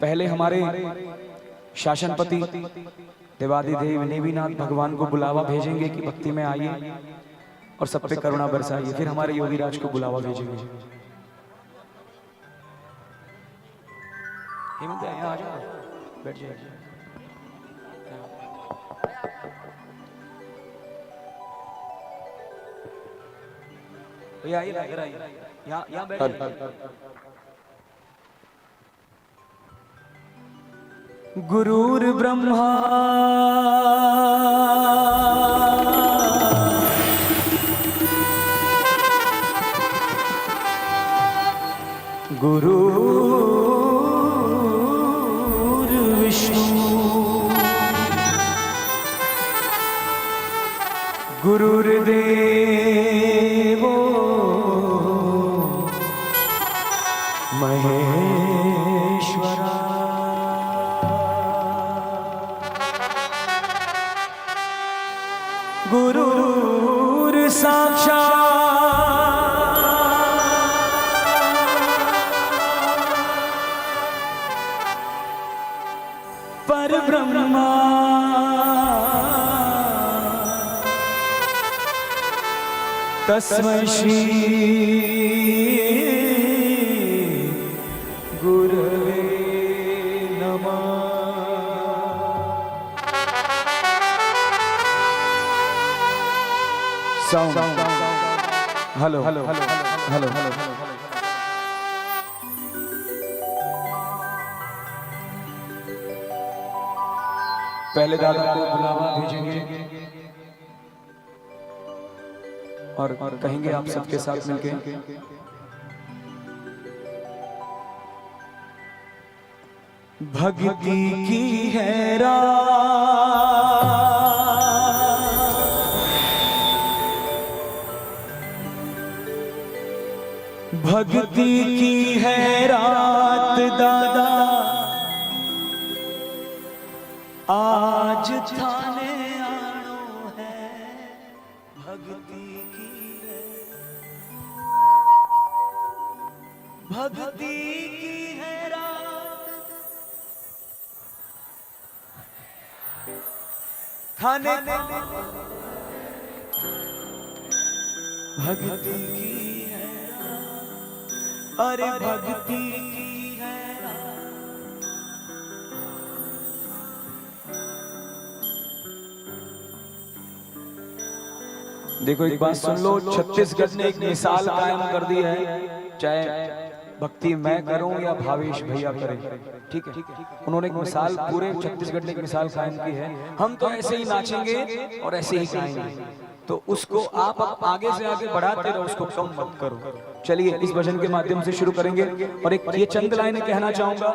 पहले हमारे शासनपति देवादिदेव नेमिनाथ भगवान को बुलावा भेजेंगे कि भक्ति में आइए और सब पे करुणा बरसाइए। फिर हमारे योगी राज को बुलावा भेजेंगे। हेमंत यहाँ आ जाओ, बैठ जाइए। भैया आइए, इधर आइए, यहाँ बैठ। गुरुर ब्रह्मा गुरुर विष्णु गुरुर्देवो महेश्वरा गुरुर साक्षात् परब्रह्मा तस्मै श्री गुरवे नमः। Sound hello hello hello hello. पहले दादा को बुलावा भेजेंगे और कहेंगे आप सबके साथ मिलके भक्ति की है भक्ति की है रात दादा आज थाने आनो है भक्ति की है भक्ति की है रात थाने भक्ति की है अरे भक्ति की है देखो एक बात सुन लो, छत्तीसगढ़ ने एक मिसाल कायम कर दी है, चाहे भक्ति मैं करूं या भावेश भैया करें, ठीक है। उन्होंने एक मिसाल पूरे छत्तीसगढ़ ने एक मिसाल कायम की है, हम तो ऐसे ही नाचेंगे और ऐसे ही गाएंगे, तो उसको आप आगे से आगे बढ़ाते रहो, उसको कम मत करो। चलिए इस भजन के माध्यम से शुरू करेंगे और एक ये चंद लाइनें कहना चाहूंगा।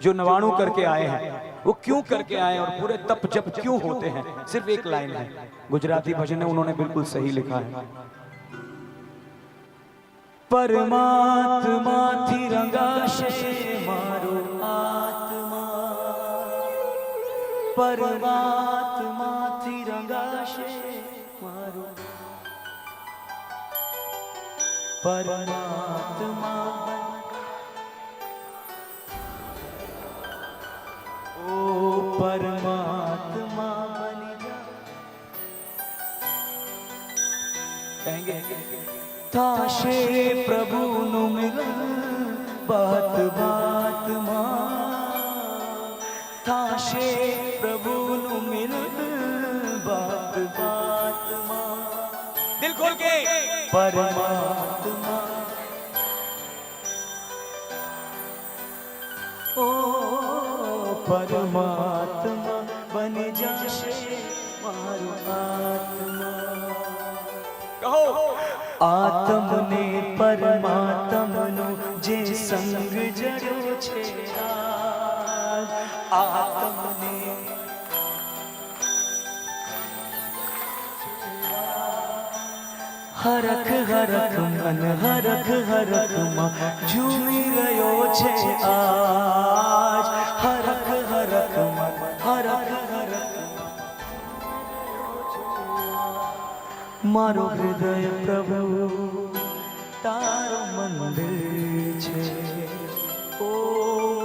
जो नवाणु करके आए हैं वो क्यों करके आए और पूरे तप जप क्यों होते हैं, सिर्फ एक लाइन है, गुजराती भजन है, उन्होंने बिल्कुल सही लिखा है। परमात्मा थी रंगाशे मारो आत्मा, परमात्मा थी रंगाशे मारो परमात्मा ओ परमात्मा बन जा। कहेंगे थाशे प्रभु नु मिलन बात बात मां, थाशे प्रभु नु मिलन बात बात मां, दिल खोल के परमात्मा ओ परमात्मा बन जाशे मारो आत्मा। कहो आत्म ने परमात्मनो जे संग जड़ो छे आज, आत्म ने हरख हरख मन हरख हरख માં ઝૂમી રહ્યો છે આજ, હરખ હરખ મન હરખ હરખ મારો હૃદય પ્રભુ તારો મંદિર છે, ઓ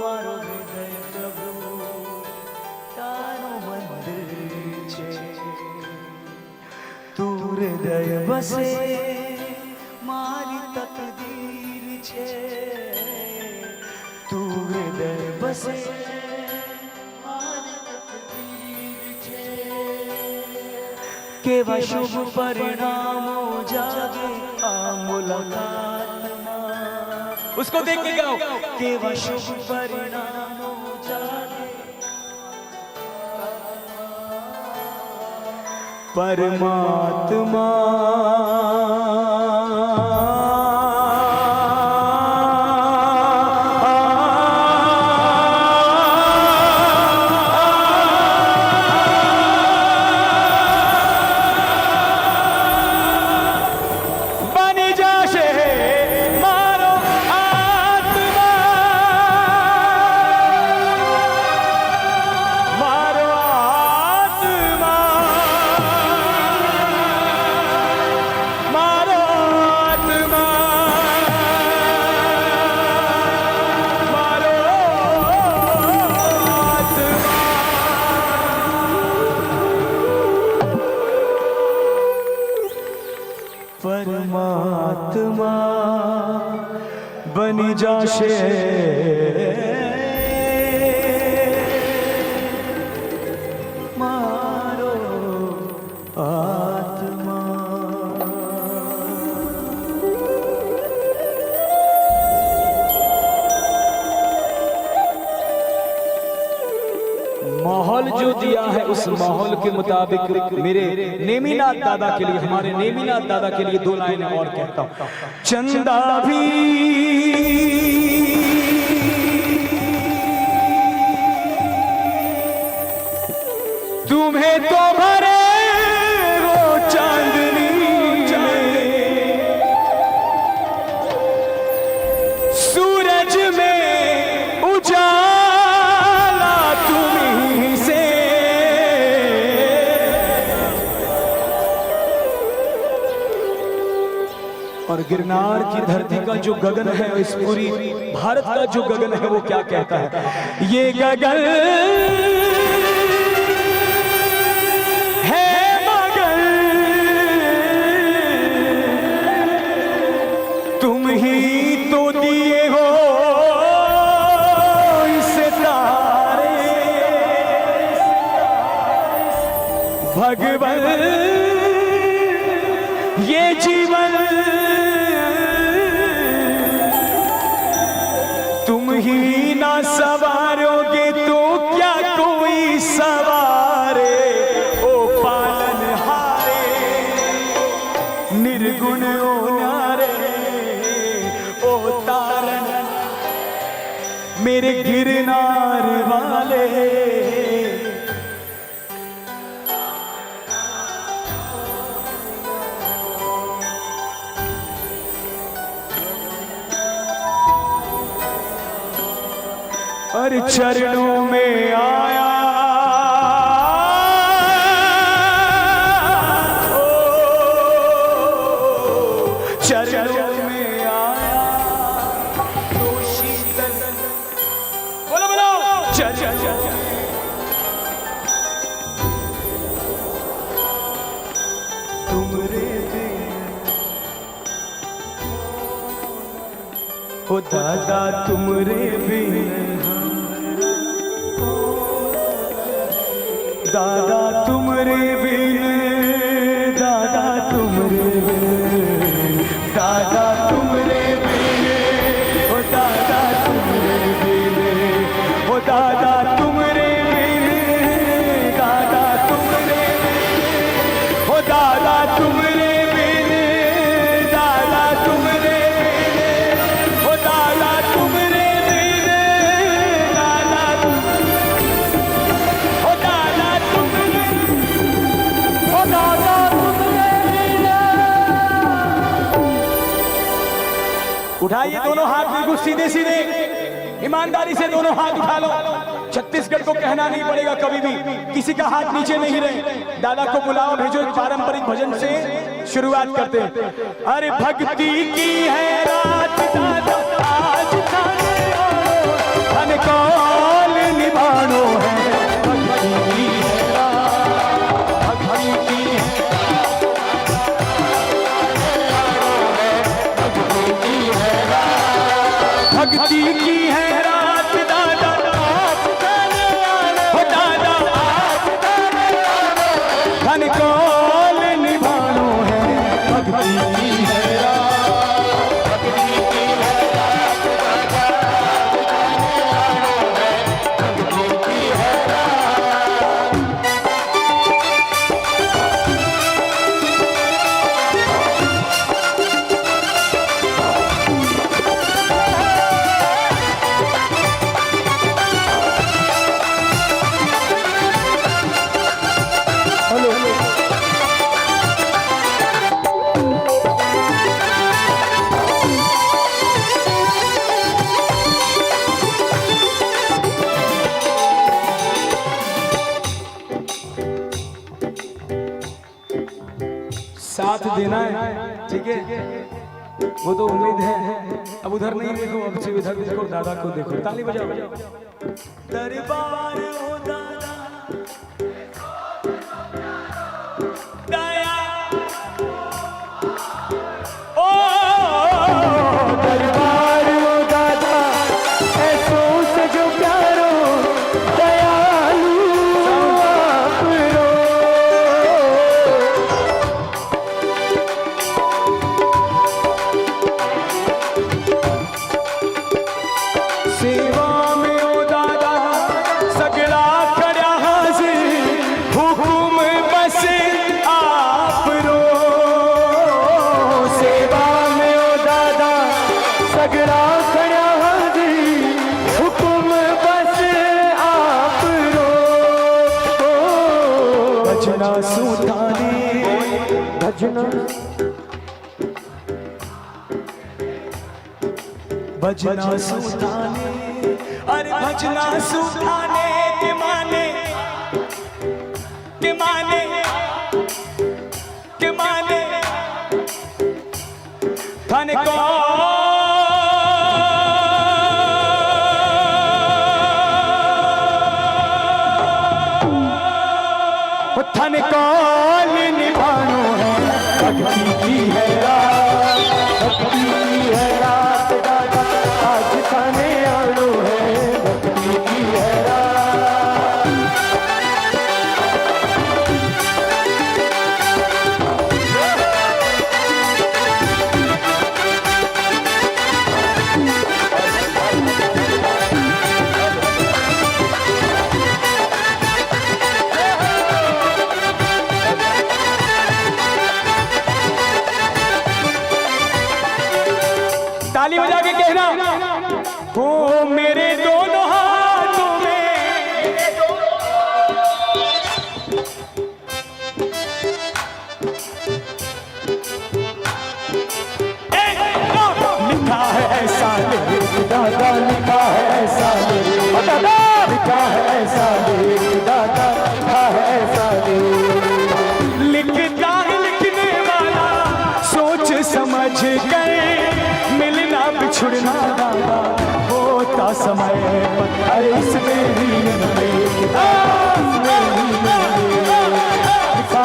મારો હૃદય પ્રભુ તારો મંદિર છે, तू हृदय बसे मारी तकदीर छे, तू हृदय बसे मारी तकदीर छे, केवा शुभ परिणामो जागे आ मुलाकात मां, उसको देख के गाओ, केवा शुभ परिणामो जागे परमात्मा बनी जाशे मारो आत्मा, मारो आत्मा मारो आत्मा मारो आत्मा। परमात्मा बनी जाशे मारो आत्मा। दिया है उस माहौल के मुताबिक मेरे नेमीनाथ दादा के लिए, हमारे नेमीनाथ दादा के लिए 2 लाइनें और कहता हूं। चंदा भी तुम्हें तो भरे वो चांदनी में, सूरज में उजाला तुम्हीं से, और गिरनार की धरती का जो गगन है, इस पूरी भारत का जो गगन है वो क्या कहता है, ये गगन है मगर तुम ही तो दिए हो इस तारे भगवन, ये जीवन तुम ही ना सवारोगे तो क्या कोई सवारे, ओ पालनहारे निर्गुण ओ नारे, ओ तारण मेरे गिरनार वाले। अरे चरणों में आया चरणों में आया तो शीतल, बोलो बोलो चरण तुमरे हो दादा तुमरे बिन, दादा तुमरे बिन, दादा तुमरे बिन, दादा तुमरे बिन, ओ दादा तुमरे बिन, ओ दादा तुमरे बिन, दादा तुमरे बिन, ओ दादा तुमरे बिन, दादा तुमरे बिन, ओ दादा तुमरे बिन, दादा उठाइए दोनों हाथ बिल्कुल सीधे सीधे, ईमानदारी से दोनों हाथ उठा लो। छत्तीसगढ़ को कहना नहीं पड़ेगा कभी भी, किसी का हाथ नीचे नहीं रहे। दादा को बुलाओ, भेजो। एक पारंपरिक भजन से शुरुआत करते हैं। अरे भक्ति की है रात दादा आज धन कौल निभानो है, भक्ति की है रात, भक्ति की भक्ति की है रात दादा हो दादा धन कौल निभानो है, भक्ति की है रात, भक्ति की है रात भक्ति की है साथ देना है, ठीक है, वो तो उम्मीद है। अब उधर नहीं देखो, अब से इधर देखो, दादा को देखो। ताली बजाओ। दरबार हो दादा दया, ओ दरबार हो दादा ऐसो से जो प्यारो दयालु आप रो, सेवा में ओ दादा सगला कर भजना सुधाने भजना भजना सुधाने अरे भजना सुधाने के माने के माने के माने थाने को थाने कॉल निभानो है भक्ति की है रात भक्ति की है रात दादा आज थाने आनो है भक्ति की है रात ताली बजा के कहना हो मेरे दोनों हाथों में लिखा है ऐसा दादा लिखा है ऐसा लिखा है ऐसा दादा लिखा है ऐसा लिखता है लिखने वाला सोच समझ कर मिलना बिछुड़ना दादा होता समय अरे इसमें ही लिखा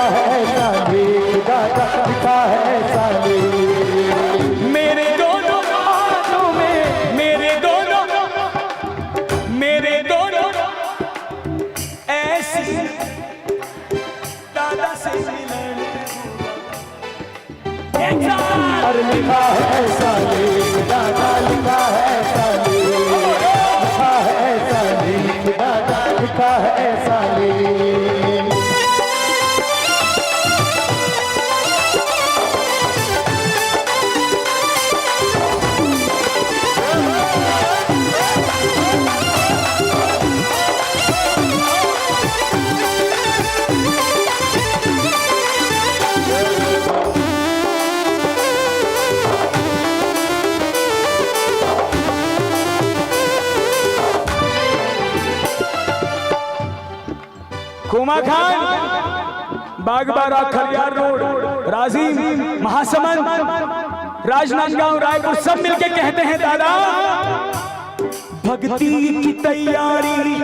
है साले दादा लिखा है साले मेरे दोनों हाथों में मेरे दोनों ऐसी दादा से अरे लिखा है साले दादा लिखा है साले लिखा है साले दादा लिखा है साले कुमा खान बागबारा खलियार रोड राजीव महासमंद राजनांदगांव रायपुर सब मिलके कहते हैं दादा भक्ति की तैयारी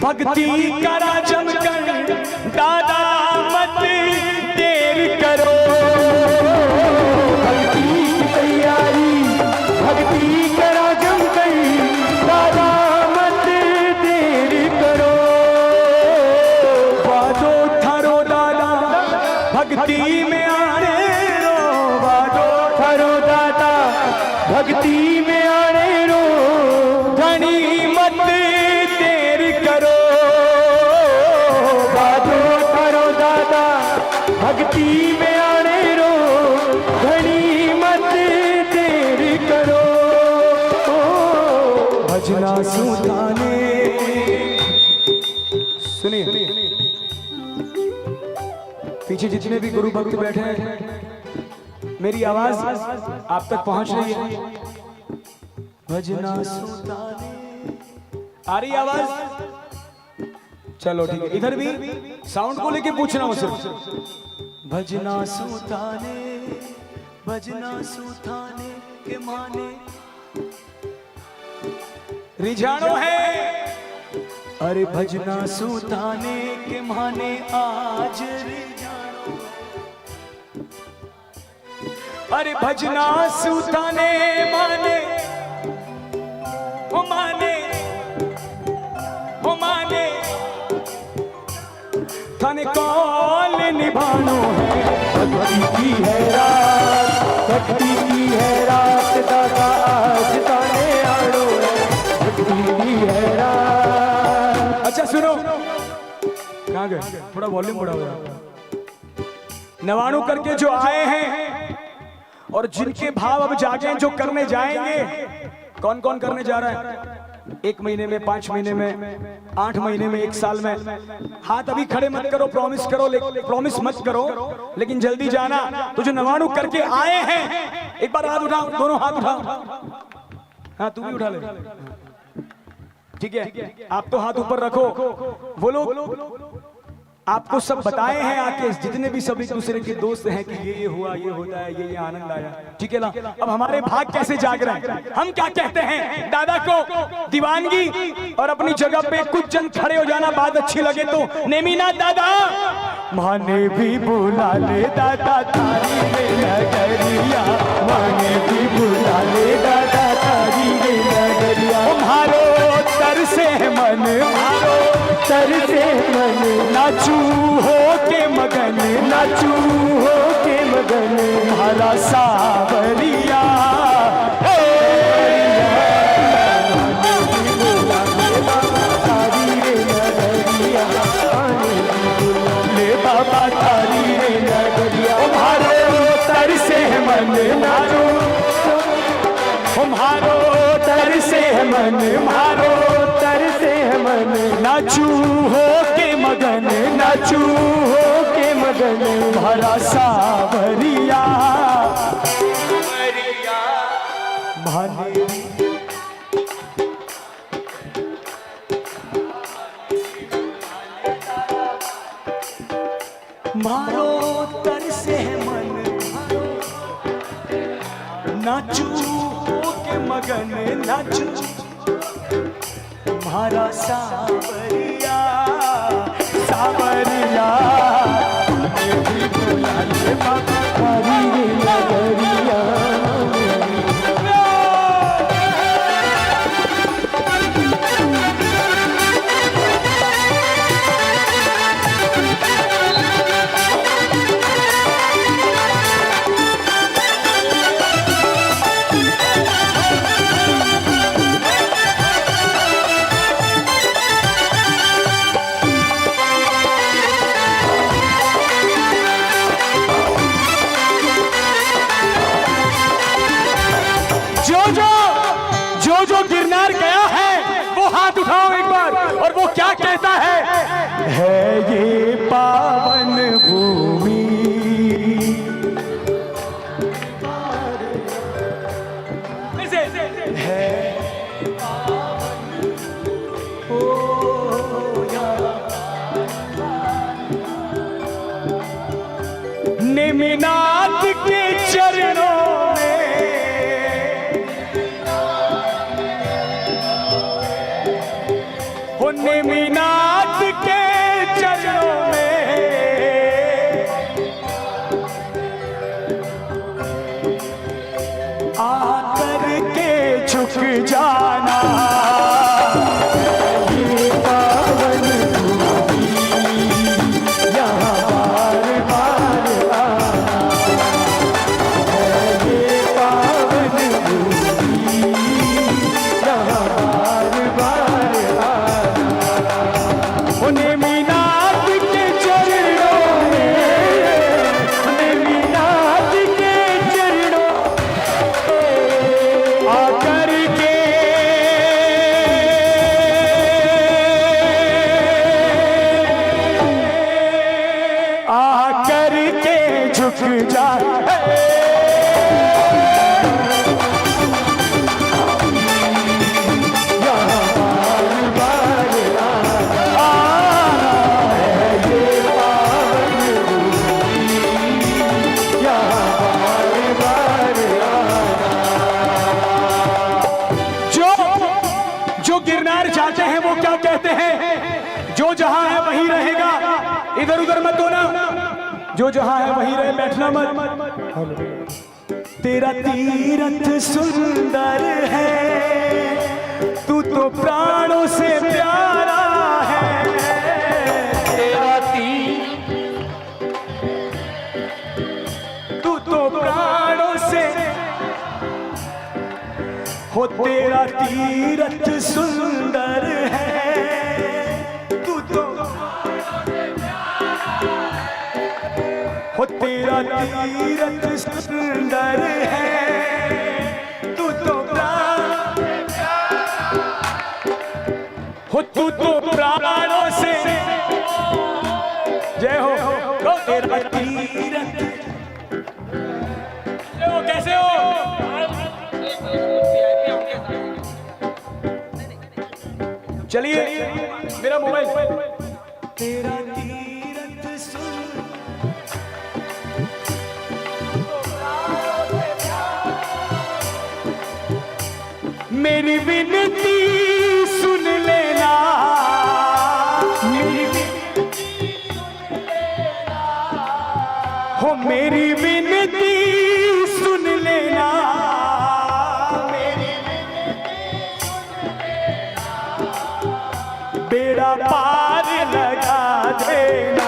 भक्ति करा जमकर दादा मत देर करो भक्ति की तैयारी भक्ति करा जमकर दादा मत देर करो भक्ति में आने रो बाजो ठरो दादा भक्ति में आने रो घनी मत देर करो बाजो ठरो दादा भक्ति में आने रो घनी मत देर करो भजना सुधाने सुनिए पीछे जितने भी गुरु भक्त बैठे हैं मेरी आवाज आप तक पहुंच रही है भजना सुधाने आ रही आवाज चलो ठीक है इधर भी साउंड को लेके पूछना हो सिर्फ भजना सुधाने के माने रिझानो है अरे भजना सुधाने के माने आज अरे भजना सुधाने माने हो माने थाने कॉल निभानो है भक्ति की है रात दादा आज थाने आड़ो है भक्ति की है रात अच्छा सुनो कहाँ गए थोड़ा वॉल्यूम बढ़ाओ नवाणु करके जो आए हैं और जिनके भाव अब जागे जो करने जाएंगे कौन कौन करने जा रहा है 1 महीने में, 5 महीने में, 8 महीने में, 1 साल में। हाथ अभी खड़े मत करो, प्रॉमिस करो, प्रॉमिस मत करो, लेकिन जल्दी जाना। तो जो नवाणु करके आए हैं, एक बार हाथ उठाओ, दोनों हाथ उठाओ। हाँ, तू भी उठा ले, ठीक है। आप तो हाथ ऊपर रखो। वो लोग आपको सब बताए हैं आके, जितने भी सब एक दूसरे के दोस्त हैं कि ये हुआ, ये होता है, ये आनंद आया, ठीक है ना। अब हमारे भाग कैसे जाग रहे हैं, हम क्या कहते हैं, दादा को दीवानगी और अपनी जगह पे कुछ जन खड़े हो जाना, बात अच्छी लगे तो नेमीना दादा माने भी बुला ले, दादा तारी रे नगरिया, माने भी बुला ले, दादा तारी रे नगरिया। मारो तर से मन, मारो तर से मन, नाचू हो के मगन, नाचू हो के मगन, मारा सावरिया। ले बाबा तारी रे नगरिया, मारो तर से मन, नाचू मारो तर से मन, मारो तर से मन, नाचू हो के मगन, नाचू हो के मगन, भरा सावरिया भाने। मारो तर से मन, नाचू हो के मगन, नाचू तुम्हारा सावरिया, सावरिया। बुला ले बाबा तारी रे नगरिया। जो गिरनार गया है वो हाथ उठाओ एक बार, और वो क्या कहता है ये पावन भूमि, है नेमिनाथ के चरणों नेमिनाथ के चरणों में आकर के झुक जाना, ये पावन भूमि यहाँ बार बार आना, ये पावन भूमि यहाँ बार बार आना। नेमिनाथ के चरणों में, नेमिनाथ के चरणों आकर के झुक जा। गिरनार जाते हैं वो क्या कहते हैं, जो जहां है वहीं रहेगा, इधर उधर मत होना, जो जहां है वहीं रहे, बैठना मत। तेरा तीरथ सुंदर है, तू तो प्राणों से प्यारा है, तेरा तू तो प्राणों से हो, तेरा तीरथ सुंदर है, तू तो हो, तेरा तीरथ सुंदर है, तू तो हो तू तो प्राणों से जय हो तेरा तीरथ। कैसे हो? चलिए मेरा मोबाइल। तेरा तीरथ सुन मेरी विनती सुन लेना, हो मेरी विनती सुन लेना, बेड़ा पार लगा देना।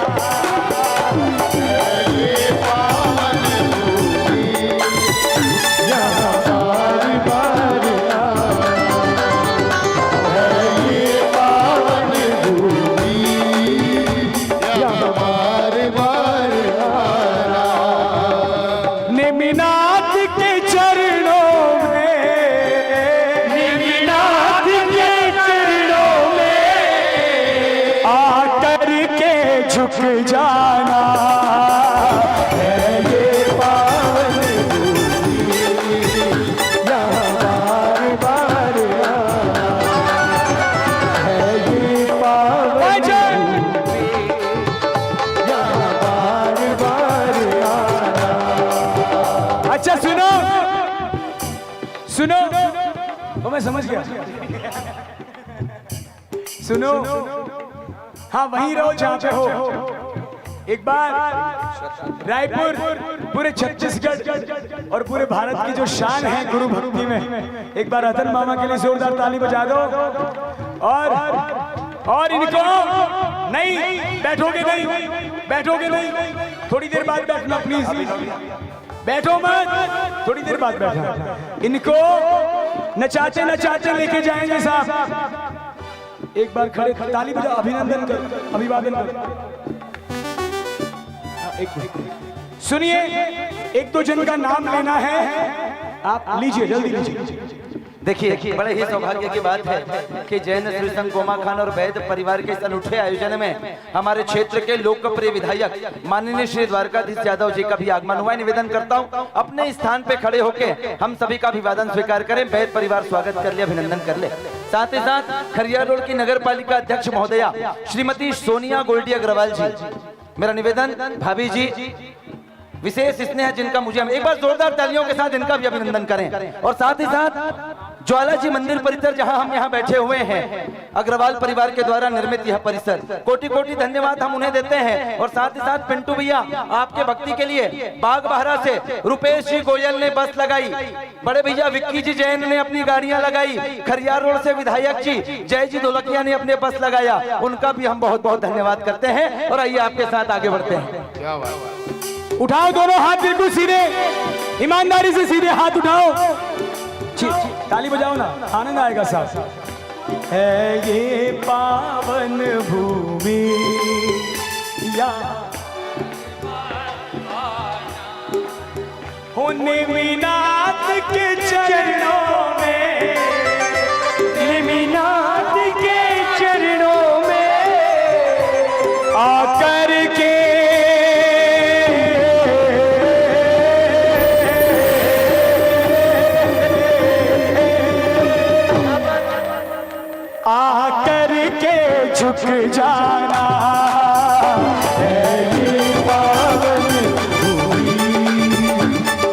नेमिनाथ के चरणों में, नेमिनाथ के चरणों में आकर के झुक जाना है ये पावन भूमि, यहाँ बार बार आना है ये पावन भूमि, यहाँ बार बार आना। अच्छा सुनो सुनो, वो मैं समझ गया। सुनो, हाँ वहीं रहो जहाँ पे हो। एक बार रायपुर, पूरे छत्तीसगढ़ और पूरे भारत की जो शान है गुरु भक्ति में, एक बार रतन मामा के लिए जोरदार ताली बजा दो। और इनको नहीं बैठोगे, नहीं बैठोगे, नहीं थोड़ी देर बाद बैठना प्लीज, बैठो मत, थोड़ी देर बाद बैठना। इनको नचाते नचाते लेके जाएंगे साहब। एक बार खड़े ताली बजाओ, अभिनंदन कर, अभिवादन कर। सुनिए, एक दो जन का नाम लेना है, आप लीजिए, जल्दी लीजिए। देखिए बड़े ही सौभाग्य की बात है कि जैन श्री संघ गोमा खान और वैद परिवार के इस अनूठे आयोजन में हमारे क्षेत्र के लोकप्रिय विधायक माननीय श्री द्वारकाधीश यादव जी का भी आगमन हुआ है। निवेदन करता हूं अपने स्थान पे खड़े होके हम सभी का अभिवादन स्वीकार करें। वैद परिवार स्वागत कर ले, अभिनंदन कर ले। साथ ही साथ खरियार रोड की नगर पालिका अध्यक्ष महोदया श्रीमती सोनिया गोल्डी अग्रवाल जी, मेरा निवेदन भाभी जी विशेष स्नेह जिनका मुझे, हम एक बार जोरदार तालियों के साथ इनका भी अभिनंदन करें। और साथ ही साथ ज्वाला जी मंदिर परिसर जहां हम यहां बैठे हुए हैं, अग्रवाल परिवार के द्वारा निर्मित यह परिसर, कोटि कोटि धन्यवाद हम उन्हें देते हैं। और साथ ही साथ पिंटू भैया आपके भक्ति के लिए बाग बहरा से रुपेश जी गोयल ने बस लगाई, बड़े भैया विक्की जी जैन ने अपनी गाड़ियां लगाई, खरियार रोड से विधायक जी जय जी ढोलकिया ने अपने बस लगाया, उनका भी हम बहुत बहुत धन्यवाद करते हैं। और आइए आपके साथ आगे बढ़ते हैं। उठाओ दोनों हाथ बिल्कुल सीधे, ईमानदारी से सीधे हाथ उठाओ, ताली बजाओ ना, आनंद आएगा साहब। है ये पावन भूमि या होने मीनाथ के चरणों में, मीनाथ के चरणों में आकर के आकर के झुक जाना है ये पावन भूमि,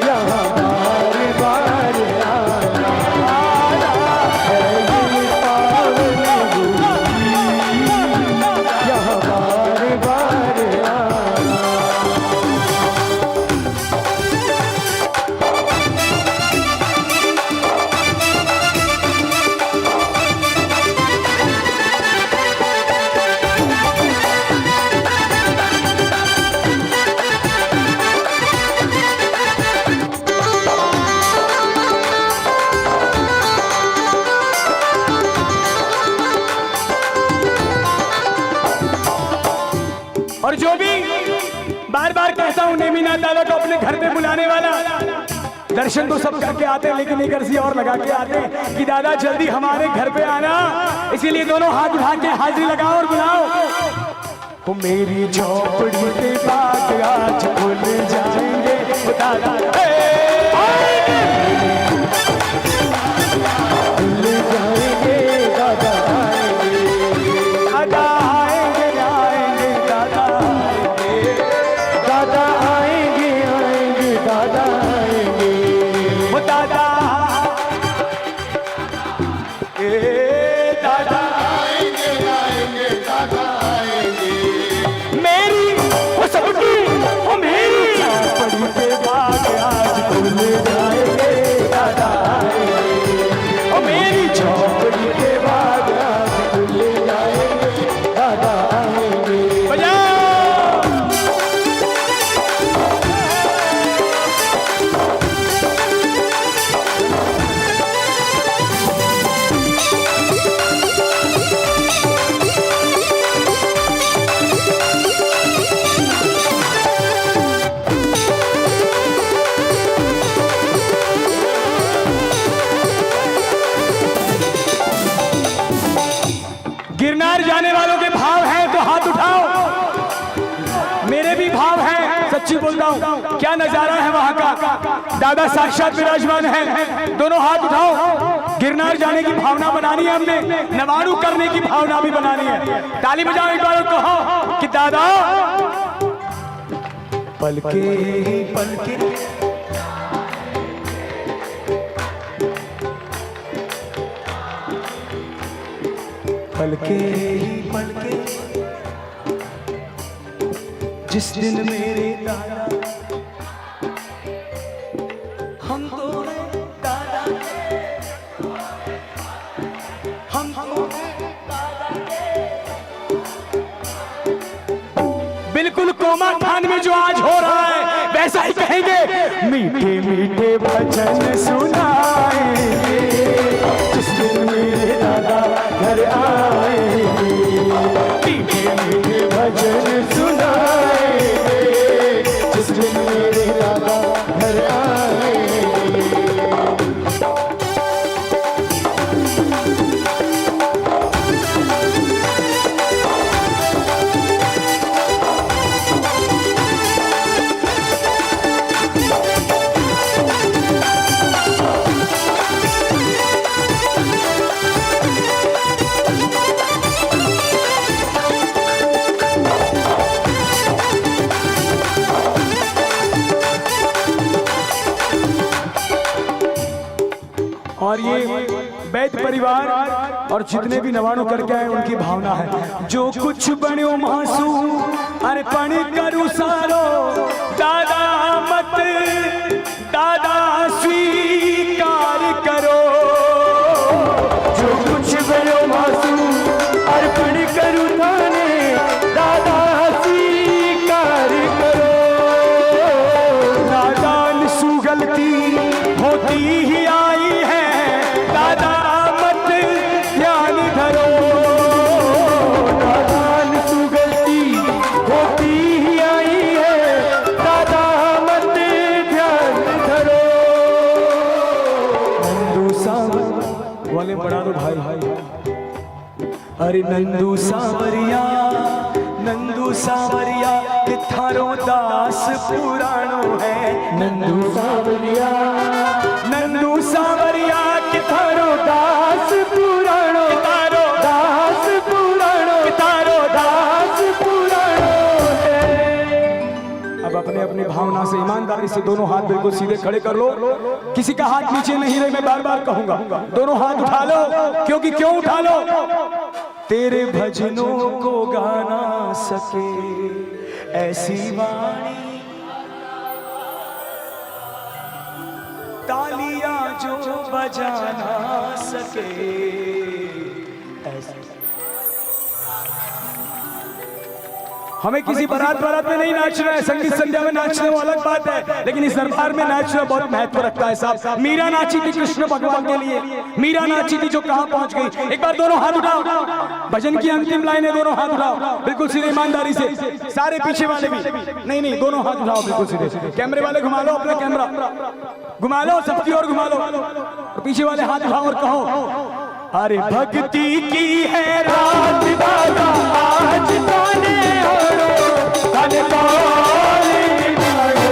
यहाँ बार बार आना है ये पावन भूमि, यहाँ बार बार आना। और जो भी बार बार कहता हूं नेमिनाथ दादा को अपने घर पे बुलाने वाला, दर्शन तो सब करके आते हैं, लेकिन एक अर्जी और लगा के आते हैं कि दादा जल्दी हमारे घर पे आना। इसीलिए दोनों हाथ उठा के हाजिरी लगाओ और बुलाओ। वो मेरी झोपड़ी के बाग आज खुल जाएंगे दादा, खुल जाएंगे दादा, दादा आएंगे आएंगे दादा आएंगे, दादा आएंगे आएंगे दादा आएंगे, वो दादा दादा आएंगे आएंगे दादा आएंगे। मेरी वो सबकी वो मेरी झोपड़ी के बाग आज खुल जाएंगे दादा आएंगे, वो मेरी झोपड़ी के बाग आज खुल जाएंगे दादा आएंगे। बजाओ गिरनार जाने वालों के भाव हैं तो हाथ उठाओ। मेरे भी भाव हैं, सच्ची बोलता हूँ। क्या नजारा है वहां का, दादा साक्षात विराजमान है। दोनों हाथ उठाओ। गिरनार जाने की भावना बनानी है हमने, नवाणु करने की भावना भी बनानी है। ताली बजाओ एक बार, कहो कि दादा पलके पलके पलके ही पलके, जिस दिन मेरे दादा हम तो हैं दादा, हम तो हैं दादा। बिल्कुल कोमा खान में जो आज हो रहा है वैसा ही कहेंगे। मीठे मीठे वचन सुनाएंगे जिस दिन मेरे दादा घर आएंगे, मीठे मीठे भजन सुनाएंगे जिस दिन मेरे दादा घर आएंगे। और ये वैद परिवार और जितने भी नवाणु करके आए उनकी भावना है। जो कुछ बनो मासूम अर्पण करूं सारो, दादा मत दादा स्वीकार करो। जो कुछ बनो मासूम अर्पण करूं थाने, दादा स्वीकार करो। नादान सु गलती होती ही आई है, दादा मत ध्यान धरो। नादान सु गलती होती ही आई है, दादा मत ध्यान धरो। नंदू सावर वाले बढ़ा दो भाई। अरे नंदू सावरिया कि थारो दास पुराणो है। नंदू सावरिया कि थारो दास पुराणो, तारो दास पुराणो, तारो दास पुराणो है। अब अपने अपने भावना से ईमानदारी से दोनों हाथ बिल्कुल सीधे खड़े कर लो। किसी का हाथ नीचे नहीं रहे, मैं बार बार कहूंगा। दोनों हाथ उठा लो, क्योंकि क्यों उठा लो? तेरे भजनों को गा ना सके ऐसी वाणी, तालियां जो बजा ना सके ऐसी। हमें किसी बारात में नहीं नाचना है, संगीत संध्या में नाचना वो अलग बात है, लेकिन इस दरबार में नाचना बहुत महत्व रखता है साहब। मीरा नाची थी कृष्ण भगवान के लिए, मीरा नाची थी जो कहां पहुंच गई। एक बार दोनों हाथ उठाओ, भजन की अंतिम लाइन है, दोनों हाथ उठाओ बिल्कुल सीधे ईमानदारी से, सारे पीछे वाले भी नहीं दोनों हाथ उठाओ बिल्कुल सीधे। कैमरे वाले घुमा लो, अपना कैमरा घुमा लो, सबकी ओर घुमा लो, पीछे वाले हाथ उठाओ और कहो अरे भक्ति की है रात दादा आज ताने ओरो ताने ताने मारो,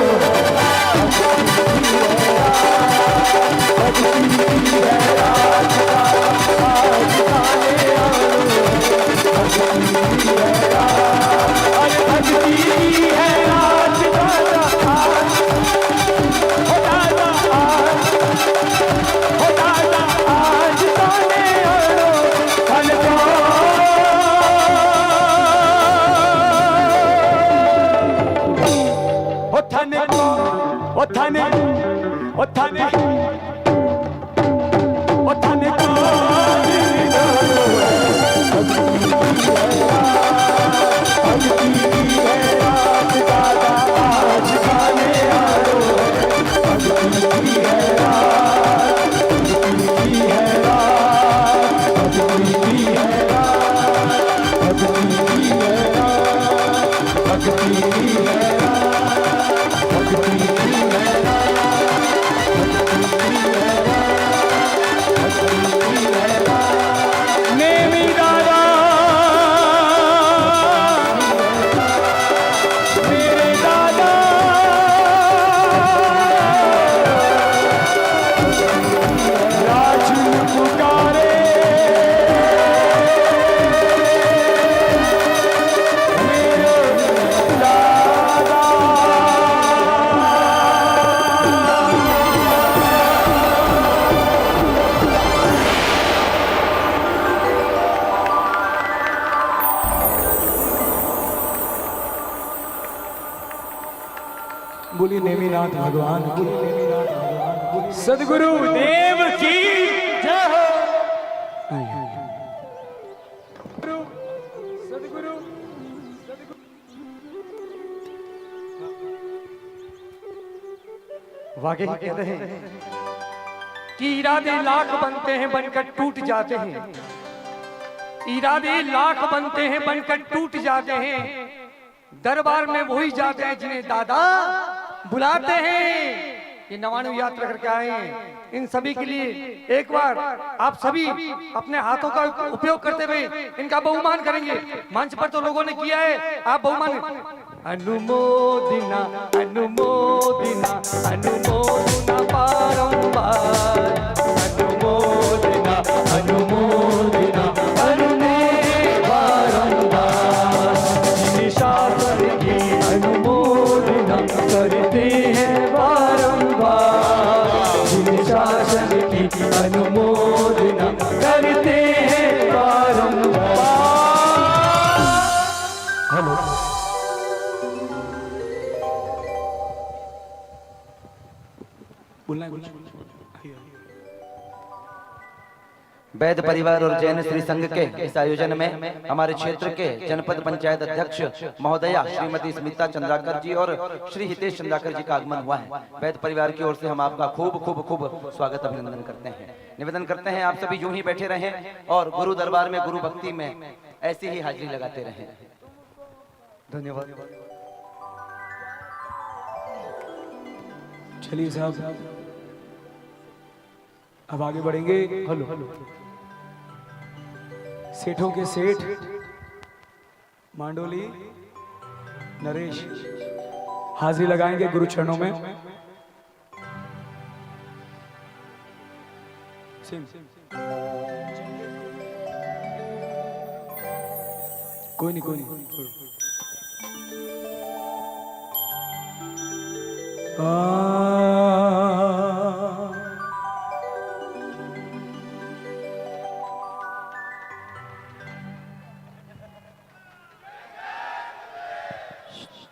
भक्ति की है रात दादा आज ताने ओरो, भक्ति की है रात, अरे भक्ति की है रात दादा आज, ओ दादा आज, ओ दादा आज ताने बोलिए नेमिनाथ भगवान की, सदगुरु देव की जय हो। सदगुरु वाकई कहते हैं कि इरादे लाख बनते हैं बनकर टूट जाते हैं, इरादे लाख बनते हैं बनकर टूट जाते हैं, दरबार में वही जाते हैं जिन्हें दादा बुलाते हैं। ये 99 यात्रा करके आए हैं, इन सभी के लिए एक बार आप सभी अपने हाथों का उपयोग करते हुए इनका बहुमान करेंगे। मंच पर तो लोगों ने किया है, आप बहुमान अनुमोदिना अनुमोदिना अनुमोदिना बारंबार, अनुमोदिना अनुमोदिना करुणे बारंबार, शासन की अनुमोदिना करते हैं बारंबार, शासन की अनुमोदिना करते हैं बारंबार। हेलो बोलना है वैद्य परिवार और जैन श्री संघ के इस आयोजन में हमारे क्षेत्र के जनपद पंचायत अध्यक्ष महोदया श्रीमती स्मिता चंद्राकर जी और श्री हितेश चंद्राकर जी का आगमन हुआ है। वैद्य परिवार की ओर से हम आपका खूब खूब खूब स्वागत अभिनंदन करते हैं। निवेदन करते हैं आप सभी यूं ही बैठे रहें और गुरु दरबार में गुरु भक्ति में ऐसी ही हाजिरी लगाते रहें। धन्यवाद। चलिए साहब अब आगे बढ़ेंगे। हेलो हेलो सेठों के सेठ मांडोली नरेश हाजिरी लगाएंगे गुरु चरणों में। कोई नहीं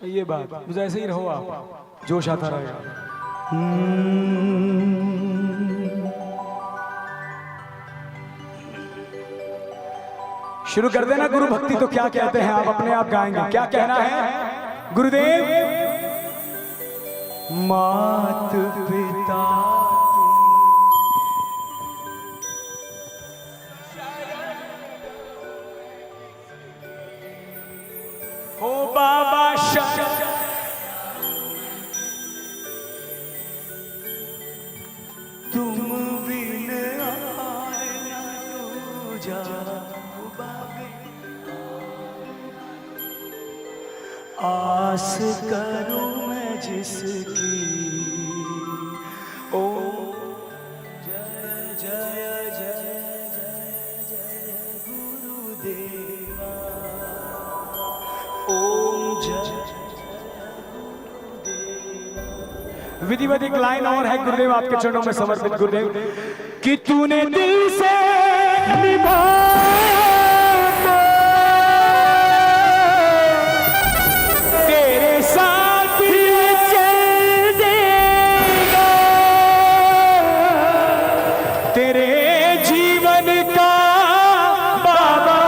ये बात मुझे ऐसे ही रहो, आप जोश आता रहेगा। शुरू कर देना गुरु भक्ति तो क्या कहते हैं, आप अपने आप गाएंगे। क्या कहना है गुरुदेव? मात पिता ओ बाबा शरण, तुम बिन आर न दूजा, आस करूं मैं जिसकी, ओ जय जय जय जय जय गुरुदेवा, ओम जय। विधिवत एक लाइन और है गुरुदेव आपके चरणों में समर्पित गुरुदेव, कि तूने दिल से निभाया तेरे साथ ये चल देगा, तेरे जीवन का बाबा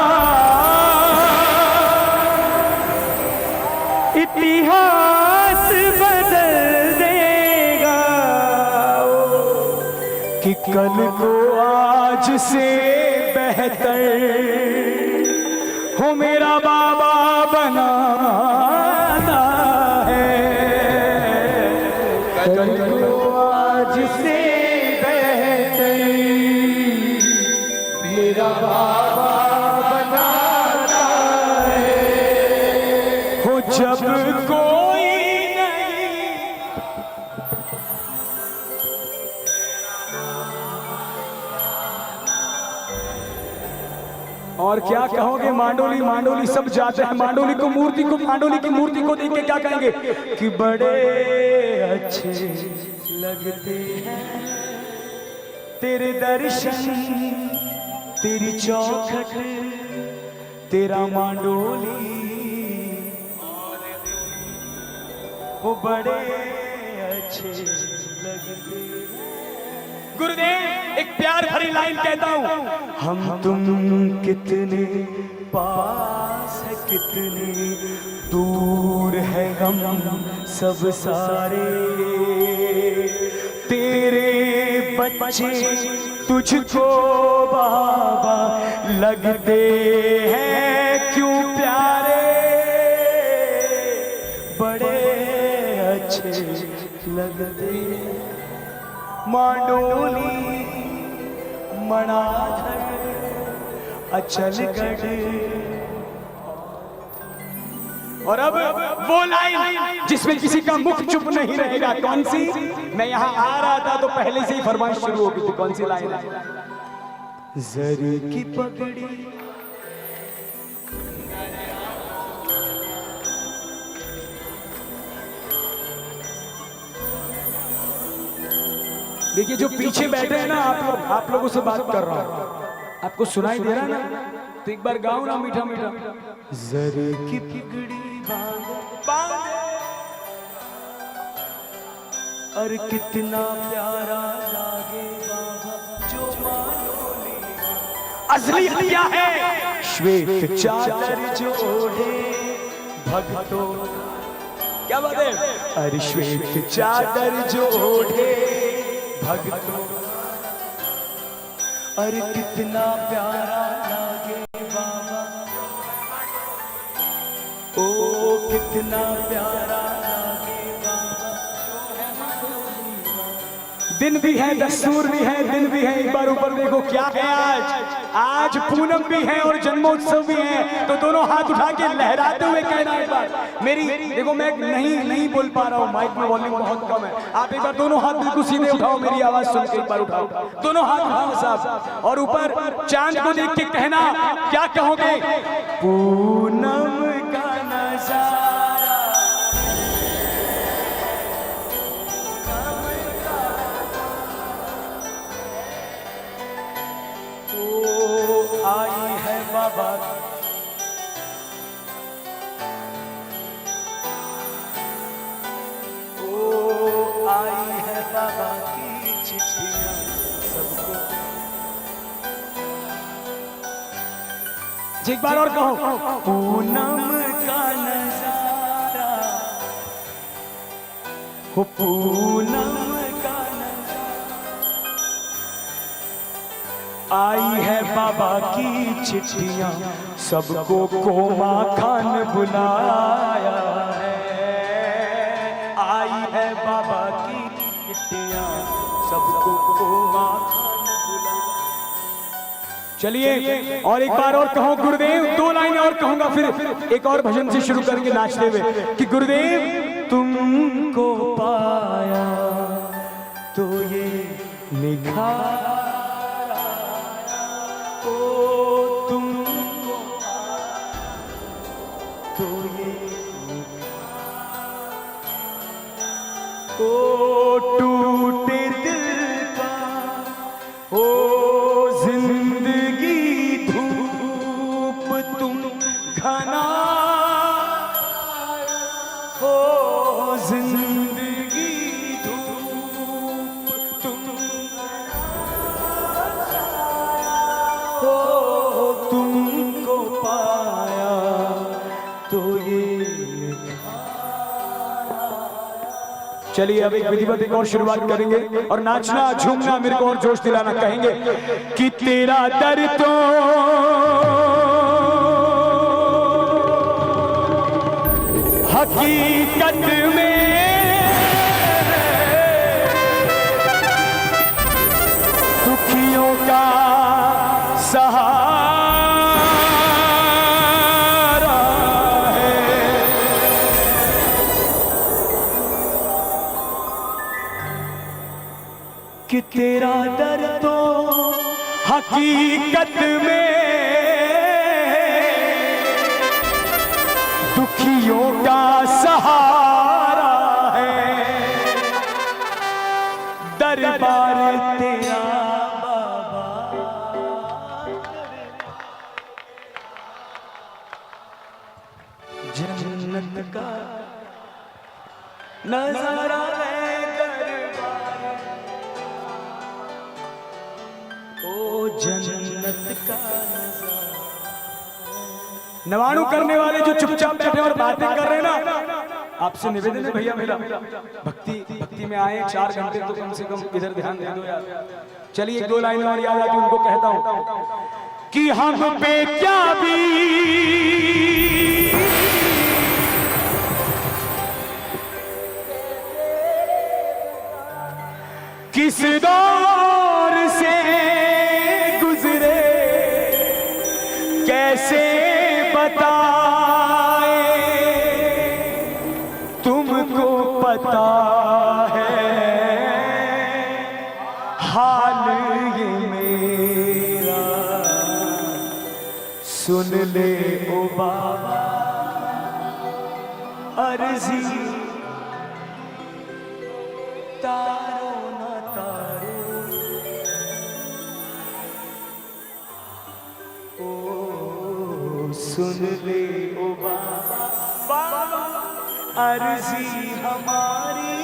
इतिहास बदल देगा, कि कल को आज से बेहतर हो मेरा बाबा बनाता है, कल को आज से बेहतर मेरा बाबा बनाता है, हो जब कोई नहीं। और क्या कहोगे? मांडोली मांडोली सब जाते हैं, मांडोली को मूर्ति को, मांडोली की मूर्ति को देख के क्या कहेंगे? कि बड़े अच्छे लगते हैं तेरे दर्शन, तेरी चौखट, तेरा मांडोली, वो बड़े अच्छे लगते हैं। गुरुदेव एक प्यार भरी लाइन कहता हूं, हम तुम कितने पास है, कितने दूर है हम सब सारे, तेरे बच्चे तुझको बाबा लगते हैं क्यों प्यारे, बड़े अच्छे लगते मांडोली मणाधर अचलगढ़। और अब वो लाइन जिसमें किसी का मुख चुप नहीं रहेगा, कौन सी? मैं यहां आ रहा था तो पहले से ही फरमाइश शुरू हो गई थी। कौन सी लाइन है? जरी की पगड़ी देखिए, जो पीछे बैठे हैं ना आप लोगों से बात कर रहा हूं, आपको सुनाई दे रहा है ना? तो एक बार गाओ ना मीठा मीठा। जरी की पगड़ी बांध, और कितना प्यारा लागे बाबा जो मांडोली, असलियत क्या है? श्वेत चादर जो ओढ़े भक्तों, क्या बात है? अरे श्वेत चादर जो ओढ़े भक्तों, अरे कितना प्यारा लागे बाबा, ओ कितना प्यारा लागे बाबा। दिन भी है, दस्तूर भी है, दिन भी है, एक बार ऊपर देखो क्या है आज। आज पूनम भी है और जन्मोत्सव भी है, तो दोनों हाथ उठा के लहराते हुए कहना एक बार। मेरी देखो, मैं नहीं बोल पा रहा हूँ, माइक में वॉल्यूम बहुत कम है। आप एक बार दोनों हाथ बिल्कुल सीधे उठाओ, मेरी आवाज सुन के एक बार उठाओ, दोनों हाथ उठाओ साहब, और ऊपर चांद को देख के कहना, क्या कहोगे? पूनम का नजारा, आई है बाबा, ओ आई है बाबा की चिट्ठियां सबको, एक बार और कहो, पूनम का नजारा हो, पूनम का नजारा। आई है बाबा की चिट्ठियां, सबको कोमा खान बुलाया है। आई है बाबा की चिट्ठियां, सबको कोमा खान बुलाया। चलिए और एक बार और कहो गुरुदेव, 2 लाइनें और कहूंगा, फिर एक और भजन से शुरू करके नाचते हुए कि गुरुदेव तुमको पाया तो ये निखार आया, ओ तुमको तो ये निखार, ओ टूटे दिल का, ओ जिंदगी धूप तुम घना, हो जिंदगी धूप तुम, हो तुमको पाया तो ये। चलिए अब एक विधिवत एक और शुरुआत करेंगे और नाचना झूमना मेरे को और जोश दिलाना कहेंगे कि तेरा दर तो हकीकत में दुखियों का सहारा है। कि तेरा दर तो हकीकत में दुखियों का सहारा है। दरबार तेरा बाबा जन्नत का नजारा है। दरबार ओ जन्नत का नजारा। नवाणु करने वाले जो चुपचाप बैठे और बातें कर रहे हैं ना, आपसे निवेदन है भैया मेरा, भक्ति में आए 4 घंटे तो कम से कम इधर ध्यान दे दो यार। चलिए 2 लाइनें और याद आती उनको कहता हूं कि हम पे क्या भी किस दौर से गुजरे कैसे बताए, तुमको पता है हाल ये मेरा, सुन ले ओ बाबा अर्जी, तारो ना तारो, ओ सुन ले ओ बाबा अर्जी हमारी,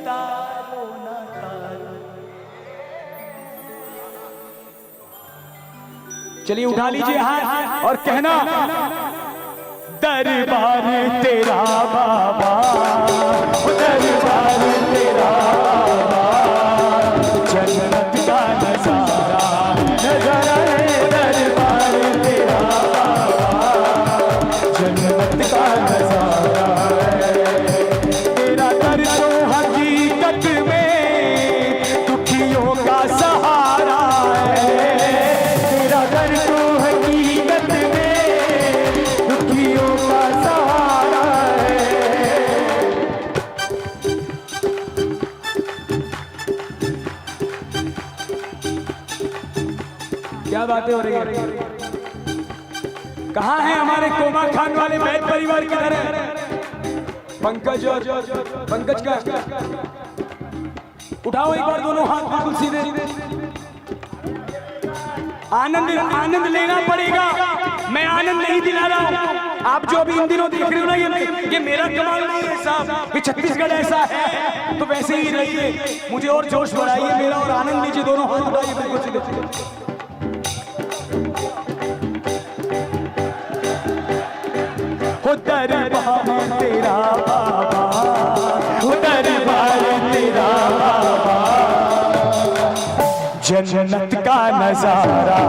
तारो ना तारो। चलिए उठा लीजिए हाथ और कहना दरबार तेरा बाबा, दरबार तेरा बाबा, जन्नत का नजारा नजारा है। दरबार तेरा बाबा, जन्नत का नजारा है। तेरा दर तो हकीकत में दुखियों का सहारा है। तेरा दर तो हकीकत में दुखियों का सहारा है। क्या बातें हो रही है? कहाँ है हमारे कोमा खान वाले बैठ परिवार? किधर है पंकज और पंकज का? उठाओ एक बार दोनों हाथ बिल्कुल सीधे। आनंद लेना पड़ेगा, मैं आनंद नहीं दिला रहा हूं। आप जो अभी इन दिनों देख रहे हो ना, ये मेरा कमाल नहीं है साहब, ये छत्तीसगढ़ ऐसा है, तो वैसे ही रहिए। मुझे और जोश बढ़ाइए मेरा और आनंद लीजिए। दोनों हाथ उठाइए बिल्कुल सीधे। वो दरबार तेरा बाबा, वो दरबार तेरा बाबा। जन्नत का नजारा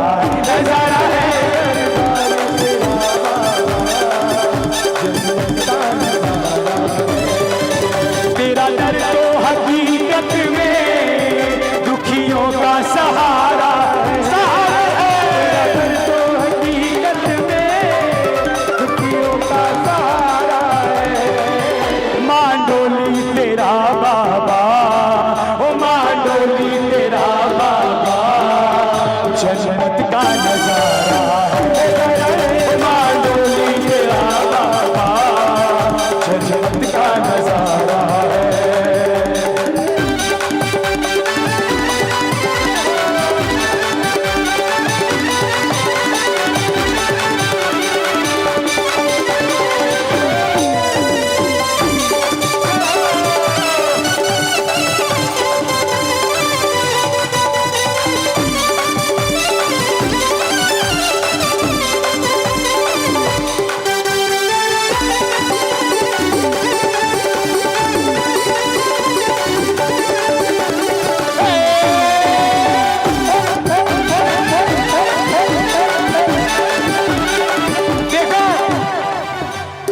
नजारा है दरबार तेरा, दर तो हकीकत में दुखियों का सहारा सहारा है, दर तो हकीकत में दुखियों का सहारा है। मांडोली तेरा बाबा, ओ मांडोली तेरा बाबा, जन्नत का नजारा है मांडोली तेरा बाबा, जन्नत का नजारा है।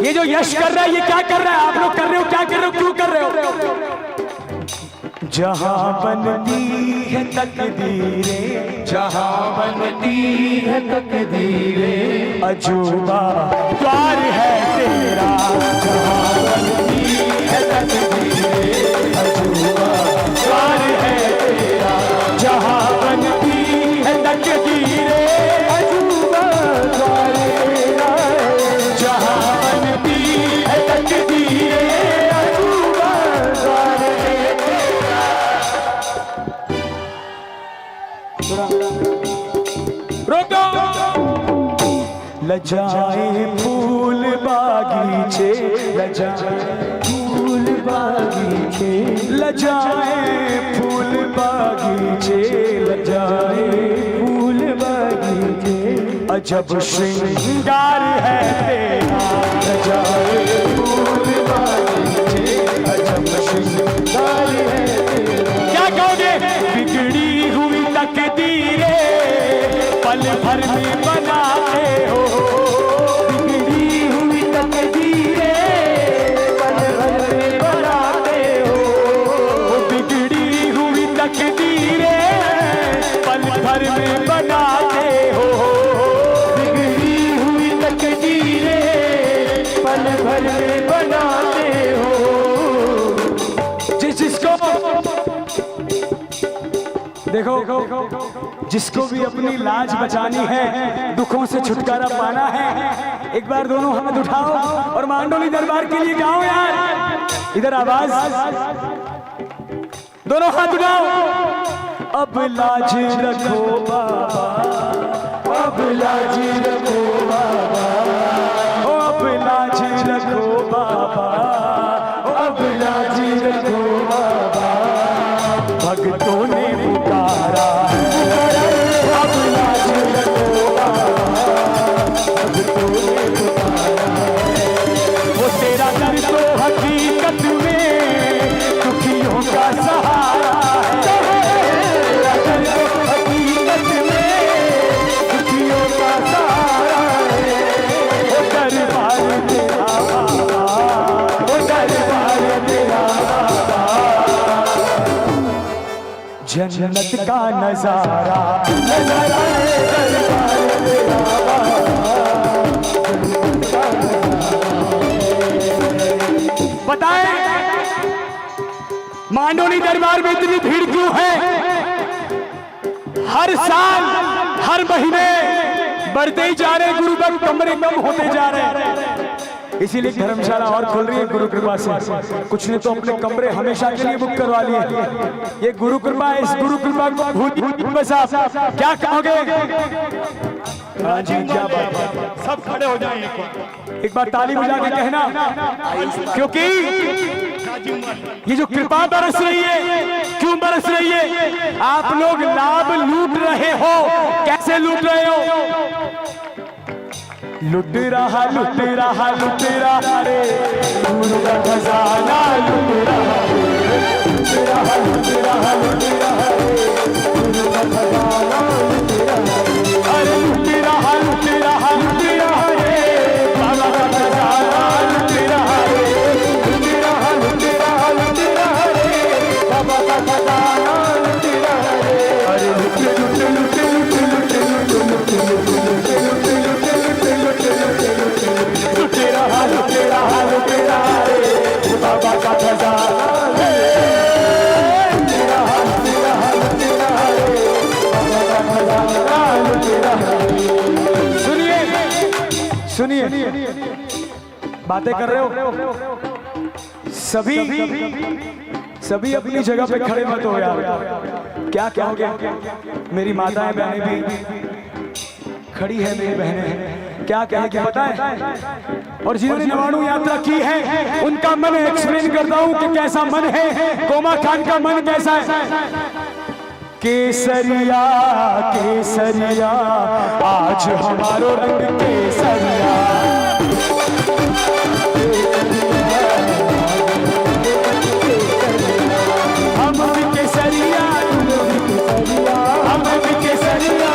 ये जो यश कर रहा है, ये क्या कर रहा है? आप लोग कर रहे हो, क्या कर रहे हो, क्यों कर रहे हो? जहां बनती है तकदीरें, जहां बनती है तकदीरें, अजूबा द्वार है तेरा। जहां बनती है तकदीरें, अजूबा द्वार है तेरा। जहां बनती है तकदीरें, अजूबा द्वार तेरा। जहां लजाए फूल बागीचे, लजाए फूल बागीचे, लजाए फूल बागीचे, लजाए फूल बागीचे, अजब श्रृंगार है तेरा। लजाए फूल बागीचे, अजब श्रृंगार है तेरा। क्या कहोगे? बिगड़ी हुई तकदीरें पल भर में बनाते हो, बिगड़ी हुई तकदीरें पल भर में बनाते हो, बिगड़ी हुई तकदीरें पल भर में बनाते हो, बिगड़ी हुई तकदीरें पल भर में बनाते हो। जिसको देखो, जिसको भी अपनी लाज बचानी है, दुखों से छुटकारा पाना है, एक बार दोनों हाथ उठाओ और मांडोली दरबार के लिए गाओ यार। इधर आवाज, दोनों हाथ उठाओ। अब लाज रखो बाबा, अब लाज रखो बाबा, अब लाज रखो बाबा, अब लाज रखो बाबा। भक्तों ने पुकारा अब लाज रखो बाबा, भक्तों ने पुकारा। वो तेरा दर तो हकीकत में दुखियों का सहारा है, तेरा दर तो हकीकत में दुखियों का सहारा है। वो दरबार तेरा बाबा, वो दरबार तेरा बाबा, जन्नत का नजारा नजारा है दरबार तेरा बाबा, जन्नत का नजारा। बताएं मांडोली दरबार में इतनी भीड़ क्यों है? हर साल हर महीने बढ़ते ही जा रहे गुरु भक्त, कमरे कम होते जा रहे, इसीलिए धर्मशाला और खुल रही है गुरु कृपा से। कुछ ने तो अपने कमरे हमेशा के लिए बुक करवा लिए। ये गुरु कृपा है, इस गुरु कृपा को भूत बसा। क्या कहोगे? क्या बात है? सब खड़े हो जाएं एक बार ताली बजा के कहना, क्योंकि ये जो कृपा बरस रही है, क्यों बरस रही है? आप लोग लाभ लूट रहे हो। कैसे लूट रहे हो? लुट रहा रे गुरु का खजाना लुट रहा रे गुरु का खजाना लुट रहा रे अरे लुट रहा रे बाबा का खजाना लुट रहा रे लुट रहा रे बाबा का खजाना लुट रहा रे अरे लुट रहा रे बाबा का खजाना सुनिए बातें कर रहे हो सभी अपनी जगह पे खड़े मत हो यार। क्या कहोगे? मेरी माताएं बहनें भी खड़ी है, मेरी बहनें क्या कहेंगे पता है? और जिन्होंने नवाणु यात्रा की है उनका मन एक्सप्लेन करता हूं कि कैसा मन है। कोमा खान का मन कैसा है? केसरिया केसरिया आज हमारो रंग केसरिया हम भी केसरिया हम भी केसरिया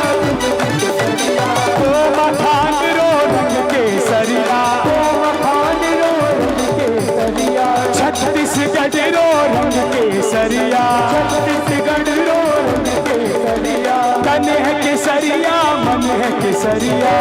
कोमा खान रो रंग केसरिया कोमा खान रो रंग केसरिया छत्तीसगढ़ रो रंग केसरिया छत्तीसगढ़ रो तन है केसरिया मन है केसरिया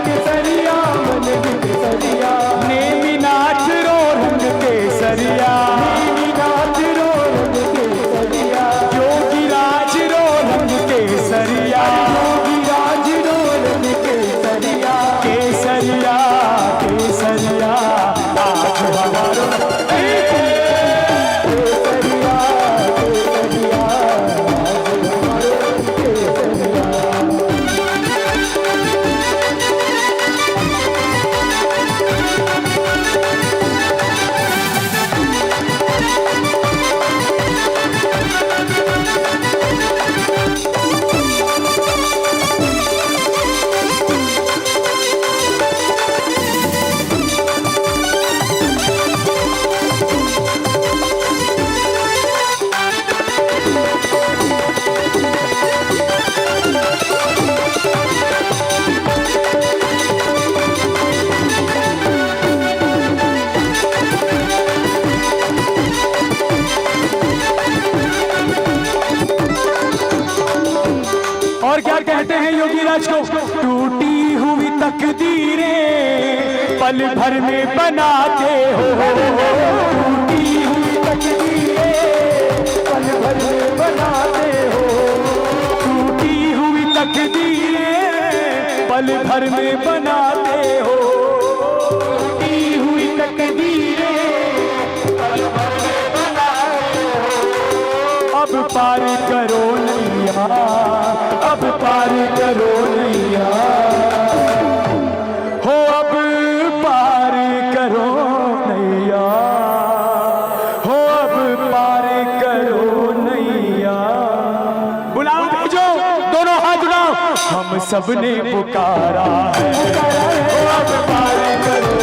केसरिया मन है केसरिया नेमिनाथ रो रंग केसरिया नेमिनाथ रो रंग केसरिया योगी राज रो रंग केसरिया योगी राज रो रंग केसरिया केसरिया केसरिया आज हमारो और क्या कहते हैं योगी राज को? टूटी हुई तकदीरें पल भर में बनाते हो टूटी हुई तकदीरें पल भर में बनाते हो टूटी हुई तकदीरें पल भर में बनाते हो टूटी हुई तकदीरें पल भर में बनाते हो अब पार करो नैया अब पार करो नैया हो अब पार करो नैया हो अब पार करो नैया बुलाओ भेजो दोनों हाथ उठाओ हम सबने पुकारा है हो अब पार करो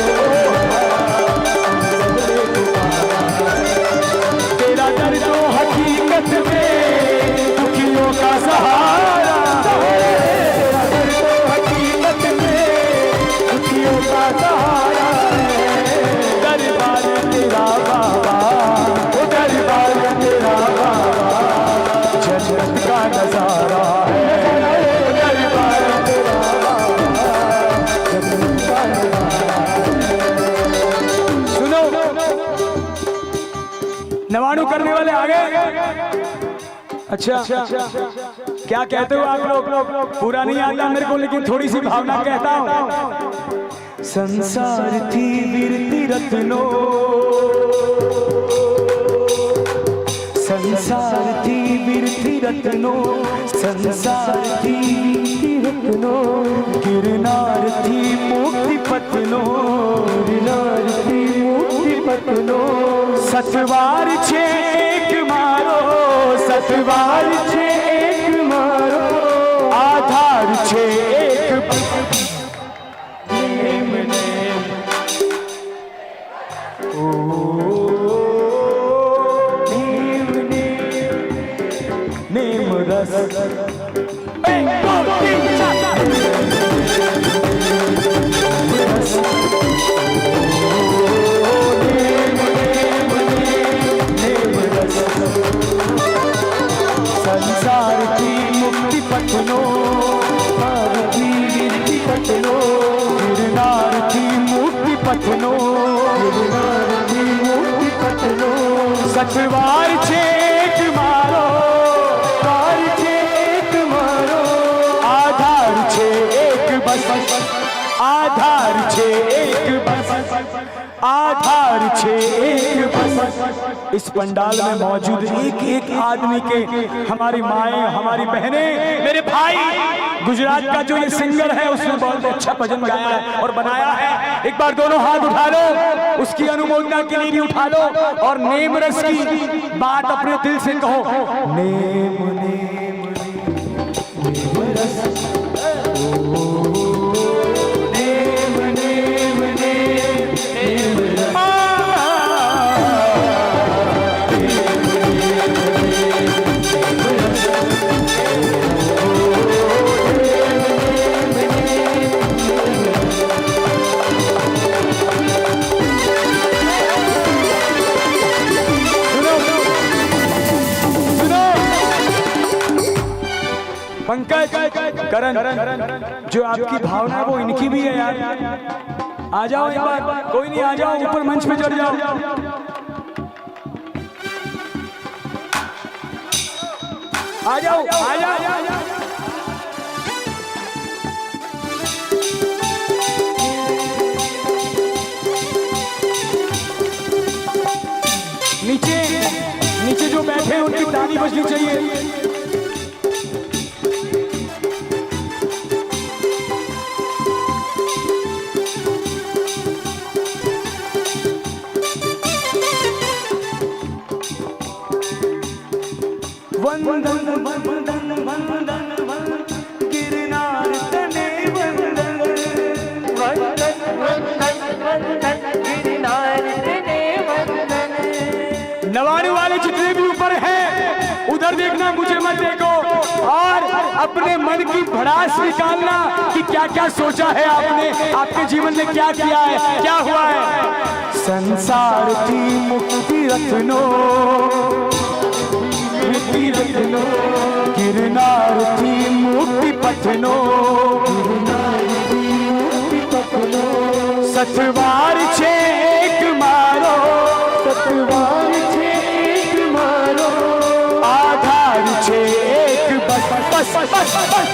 तेरा दर्द तो हकीकत में दुखियों का सहारा सहारा दरबार तेरा बाबा वो दरबार तेरा बाबा जन्नत का नजारा है दरबार तेरा बाबा जन्नत का नजारा। सुनो नवाणु करने वाले आ गए। अच्छा क्या कहते हो आप लोग? पूरा नहीं आता मेरे को लेकिन थोड़ी सी भावना कहता हूं। संसार थी वीरती रत्नो संसार थी वीरती रत्नो संसार थी वीरती रत्नो गिरनार थी मुक्ति पत्नो गिरनार थी मुक्ति पत्नो सतवार छे एक मारो सतवार छे एक मारो आधार छे एक नेम रस। 1 2 3 4 संसार की मुक्ति पटनो, पार्वती गिरती पटनो, गिरनार की मुक्ति पटनो, गिरनार की मुक्ति पटनो। सतवार छेक मारो, वार छेक मारो, आधार छे एक बस, आधार छे एक बस, आधार छे एक बस। इस पंडाल में मौजूद एक एक आदमी के, हमारी माएं, हमारी बहनें, मेरे भाई, गुजरात का जो ये सिंगर है उसने बहुत अच्छा भजन गाया है और बनाया है। एक बार दोनों हाथ उठा लो, उसकी अनुमोदना के लिए भी उठा लो और नेम रस की बात अपने दिल से कहो। नेम नेम नेम रस, नेम नेम नेम नेम रस। पंकज, करण, जो आपकी भावना है वो इनकी भी है यार। आ जाओ एक बार, कोई नहीं, आ जाओ ऊपर मंच पे चढ़ जाओ। आ जाओ, आ जाओ। नीचे नीचे जो बैठे हैं उनकी ताली बजनी चाहिए। वंदन वंदन वंदन वंदन गिरनार तने वंदन, वंदन वंदन वंदन गिरनार तने वंदन। नवाने वाले जितने भी ऊपर हैं उधर देखना, मुझे मत देखो, और अपने मन की भड़ास निकालना कि क्या क्या सोचा है आपने, आपके जीवन में क्या किया है, क्या हुआ है। संसार की मुक्ति रत्नो, मुक्ति रत्नो, गिरनार की मुक्ति पथनो, गिरनार की मुक्ति पथनो। सतवार छेक मारो, सतवार छेक मारो, आधार छेक बस बस बस बस।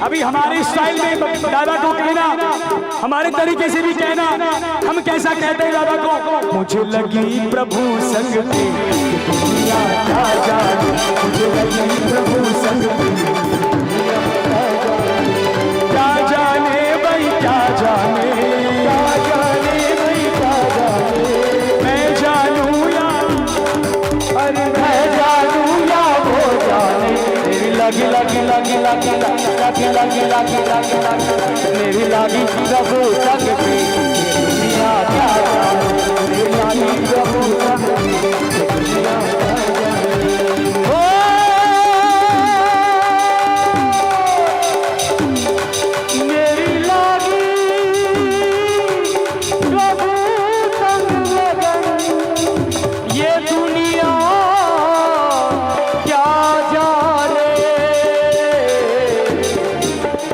अभी हमारे स्टाइल में दादा को कहना, हमारे तरीके से भी कहना, हम कैसा कहते हैं दादा को। मुझे लगी प्रभु संग की दुनिया क्या जाने, मुझे लगी प्रभु संग की क्या जाने भाई, क्या जाने, क्या जाने भाई, क्या जाने। मैं जानू या, अरे मैं जानू या वो जाने। लगी लगी लगी लगी लगी लगी लगी लगी लगी मेरी लगी प्रभु संग की दुनिया क्या जाने, मेरी लगी प्रभु संग की दुनिया क्या जाने। मेरी लगी प्रभु संग लगन, ये दुनिया क्या जाने।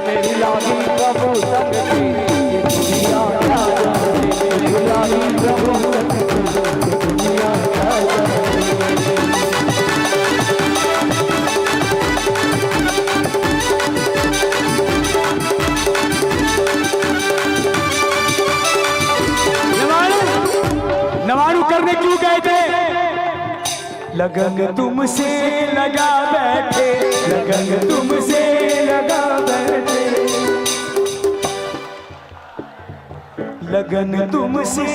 मेरी लागी प्रभु संग की ये दुनिया क्या लगन तुमसे लगा बैठे, लगन तुमसे लगा बैठे, लगन तुमसे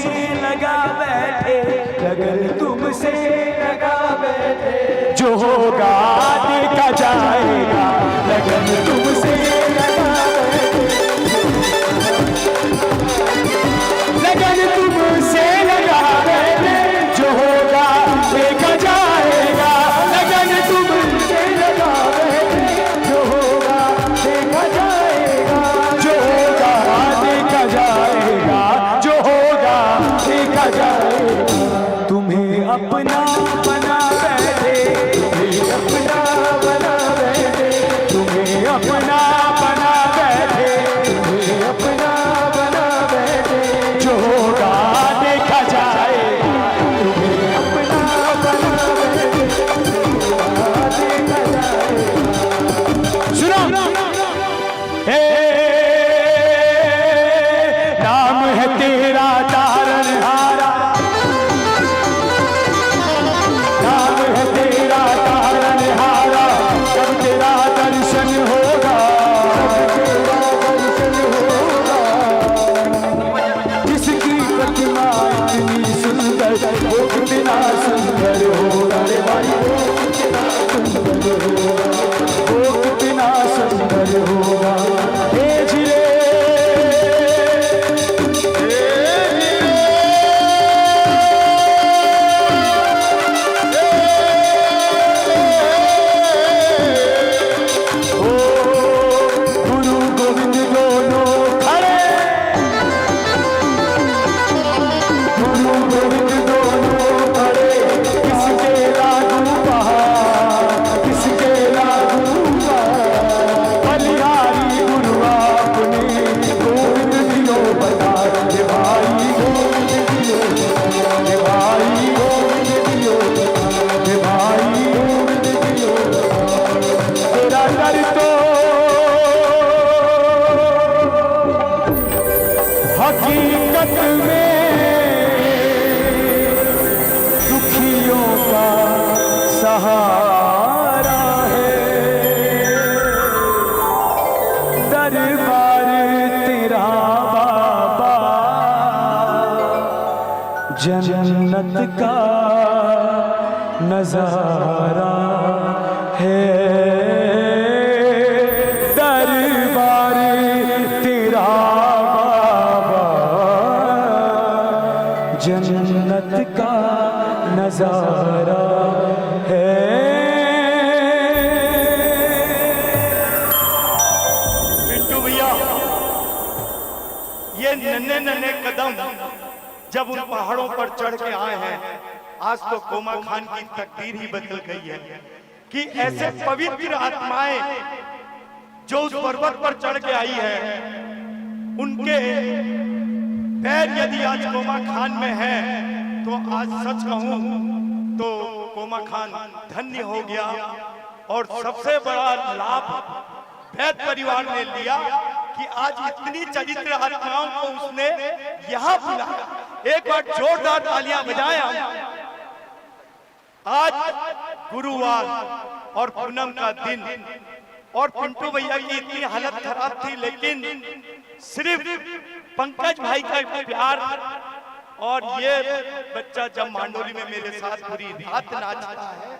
लगा बैठे, लगन तुमसे लगा बैठे, जो होगा देखा जाएगा, लगन तुमसे लगा बैठे, लगन तुमसे लगा बैठे, जो होगा देखा जाएगा, लगन तुमसे लगा बैठे, जो होगा देखा जाएगा, जो होगा देखा जाएगा, जो होगा देखा जाएगा। तुम्हें अपना बना बैठे, तुम्हें अपना बना बैठे, तुम्हें अपना बना बैठे, तुम्हें अपना बना बैठे, जो होगा देखा जाएगा, तुम्हें अपना बना बैठे, जो होगा देखा जाएगा। सुनो हे नाम है तेरा तारनहारा, नाम है तेरा तारनहारा, जब तेरा दर्शन होगा, जब तेरा दर्शन होगा, जिसकी प्रतिमा इतनी सुंदर, वो कितना सुंदर होगा रे भाई, वो कितना सुंदर होगा, वो कितना सुंदर होगा। हे जिरे हकीकत में दुखियों का सहारा है, दरबार तेरा बाबा जन्नत का नजारा है, दरबार तेरा जन्नत का नजारा है। पिंटू भैया, ये नन्हे नन्हे कदम जब उन पहाड़ों पर चढ़ के आए हैं, आज तो कोमा खान की तकदीर ही बदल गई है कि ऐसे पवित्र आत्माएं जो उस पर्वत पर चढ़ के आई है, उनके पैर यदि आज कोमा खान में है, तो आज सच कहूं तो कोमा खान धन्य हो गया। और सबसे बड़ा लाभ वैद परिवार ने लिया कि आज इतनी चरित्र आत्माओं को उसने यहाँ बुलाया। एक बार जोरदार तालियां बजाएं। आज गुरुवार और पूनम का दिन, और पिंटू भैया की इतनी हालत खराब थी, लेकिन सिर्फ पंकज भाई का प्यार और ये बच्चा जब मांडोली में मेरे साथ पूरी रात नाचता है,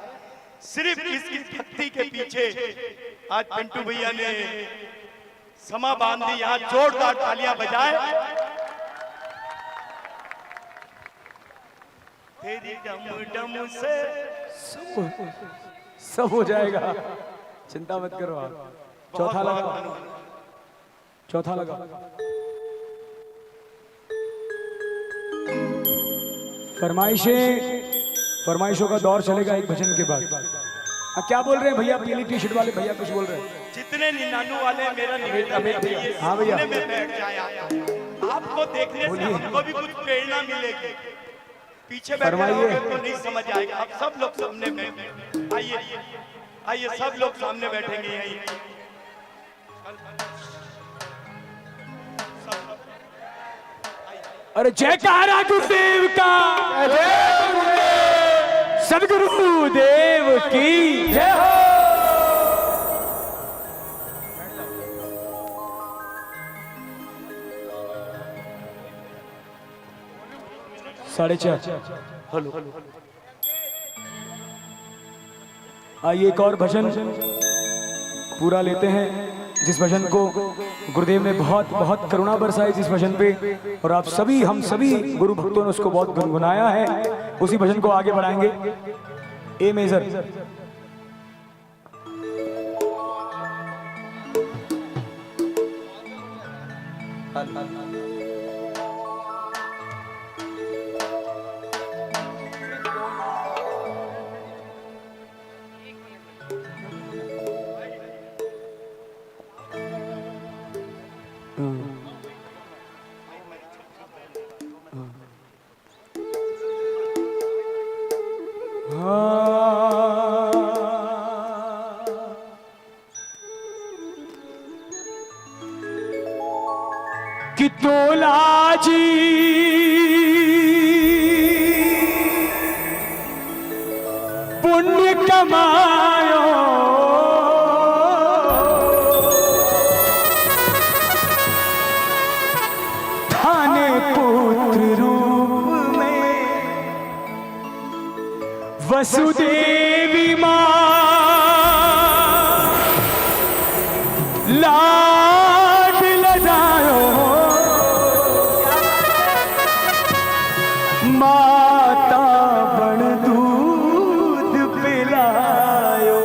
सिर्फ इसकी भक्ति के पीछे आज पिंटू भैया ने समा बांध दी। यहाँ जोरदार तालियां बजाएं। तेरी डम डम से सब हो जाएगा, चिंता मत करो आप। चौथा लगा, चौथा लगा। फरमाइशों का दौर चलेगा एक भजन के बाद। क्या बोल रहे हैं भैया? पीली टी शर्ट वाले भैया कुछ बोल रहे हैं। जितने निन्यानू वाले मेरा निवेदन है, हाँ भैया, में बैठ जाए। आपको देखने से हमको भी कुछ प्रेरणा मिलेगी। पीछे बैठे रहोगे तो नहीं समझ आएगा। आप सब लोग सामने में आइए, आइए सब लोग सामने बैठेंगे यहीं। अरे जयकारा गुरुदेव का, सदगुरु देव की जय हो। साढ़े 4। हेलो, आइए एक और भजन पूरा लेते हैं, जिस भजन को गुरुदेव ने बहुत बहुत करुणा बरसाई जिस भजन पे, और आप सभी हम सभी गुरु भक्तों ने उसको बहुत गुनगुनाया है। उसी भजन को आगे बढ़ाएंगे। ए मेजर। कि तोला जी पुण्य कमायो, थाने पुत्र रूप में वसुदेवी माँ लाड लगायो, माता बण दूध पिलायो।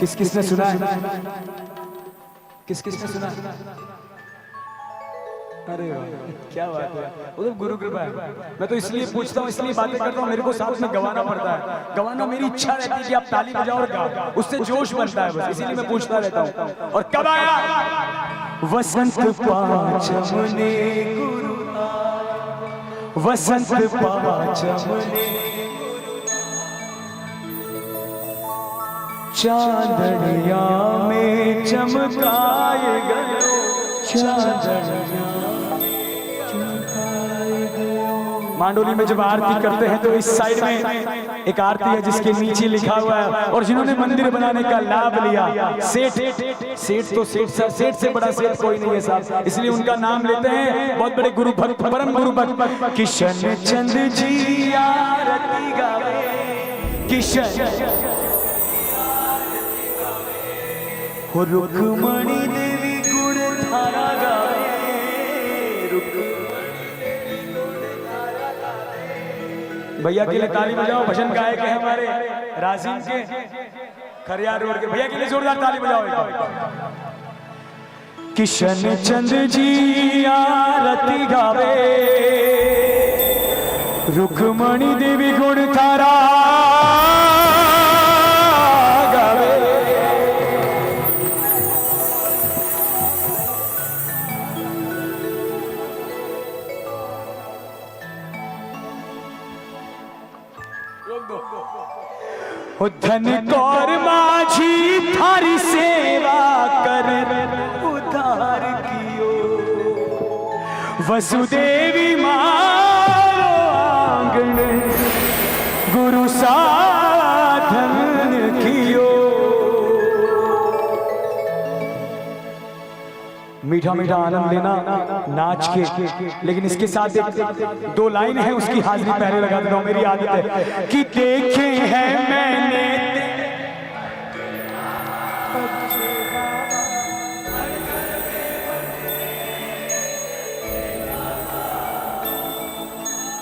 किस किसने सुना है? किस किसने सुना? अरे वाह, क्या बात है, वो तो गुरु कृपा है। मैं तो इसलिए पूछता हूँ, इसलिए बातें करता हूँ, मेरे को साथ में गवाना पड़ता है। गवाना मेरी इच्छा रहती है कि आप ताली बजाओ और गाओ, उससे जोश बनता है बस, इसीलिए मैं पूछता रहता हूँ। और कब आया वसंत पांचम ने गुरु, वसंत पांचम ने चांदनिया में चमकाए गयो, चांदनिया मांडोली में जब आरती करते हैं तो इस साइड में एक आरती है जिसके नीचे लिखा हुआ है, और जिन्होंने मंदिर बनाने का लाभ लिया, सेठ तो सेठ से बड़ा सेठ कोई नहीं है साहब, इसलिए उनका नाम लेते हैं। बहुत बड़े गुरु भक्त, परम गुरु भक्त किशन चंद जी आरती गावे, किशन हो रुक्मणी देवी गुण धारा गावे, भैया के लिए ताली बजाओ, भजन गायक है हमारे राजीव के खरियार रोड के, भैया के लिए जोरदार ताली बजाओ। किशन चंद जी आरती गावे, रुक्मणी देवी गुण थारा गावे, धन कौर माझी थारी सेवा कर उधार कियो, वसुदेवी मारो आंगन गुरु साधन कियो। मीठा मीठा आनंद लेना नाच के, लेकिन इसके साथ एक 2 लाइन है उसकी हाजिरी पहले लगा देता हूं। मेरी आदत है कि देखे हैं मैंने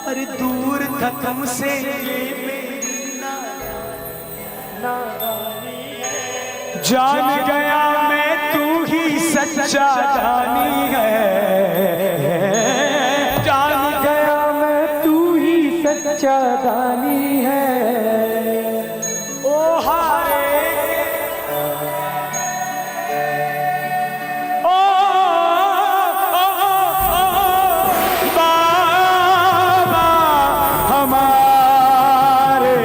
अरे दूर था तुमसे जान गया मैं तू ही सच्चा दानी है, जान गया मैं तू ही सच्चा दानी है। ओ हारे ओ बाबा हमारे,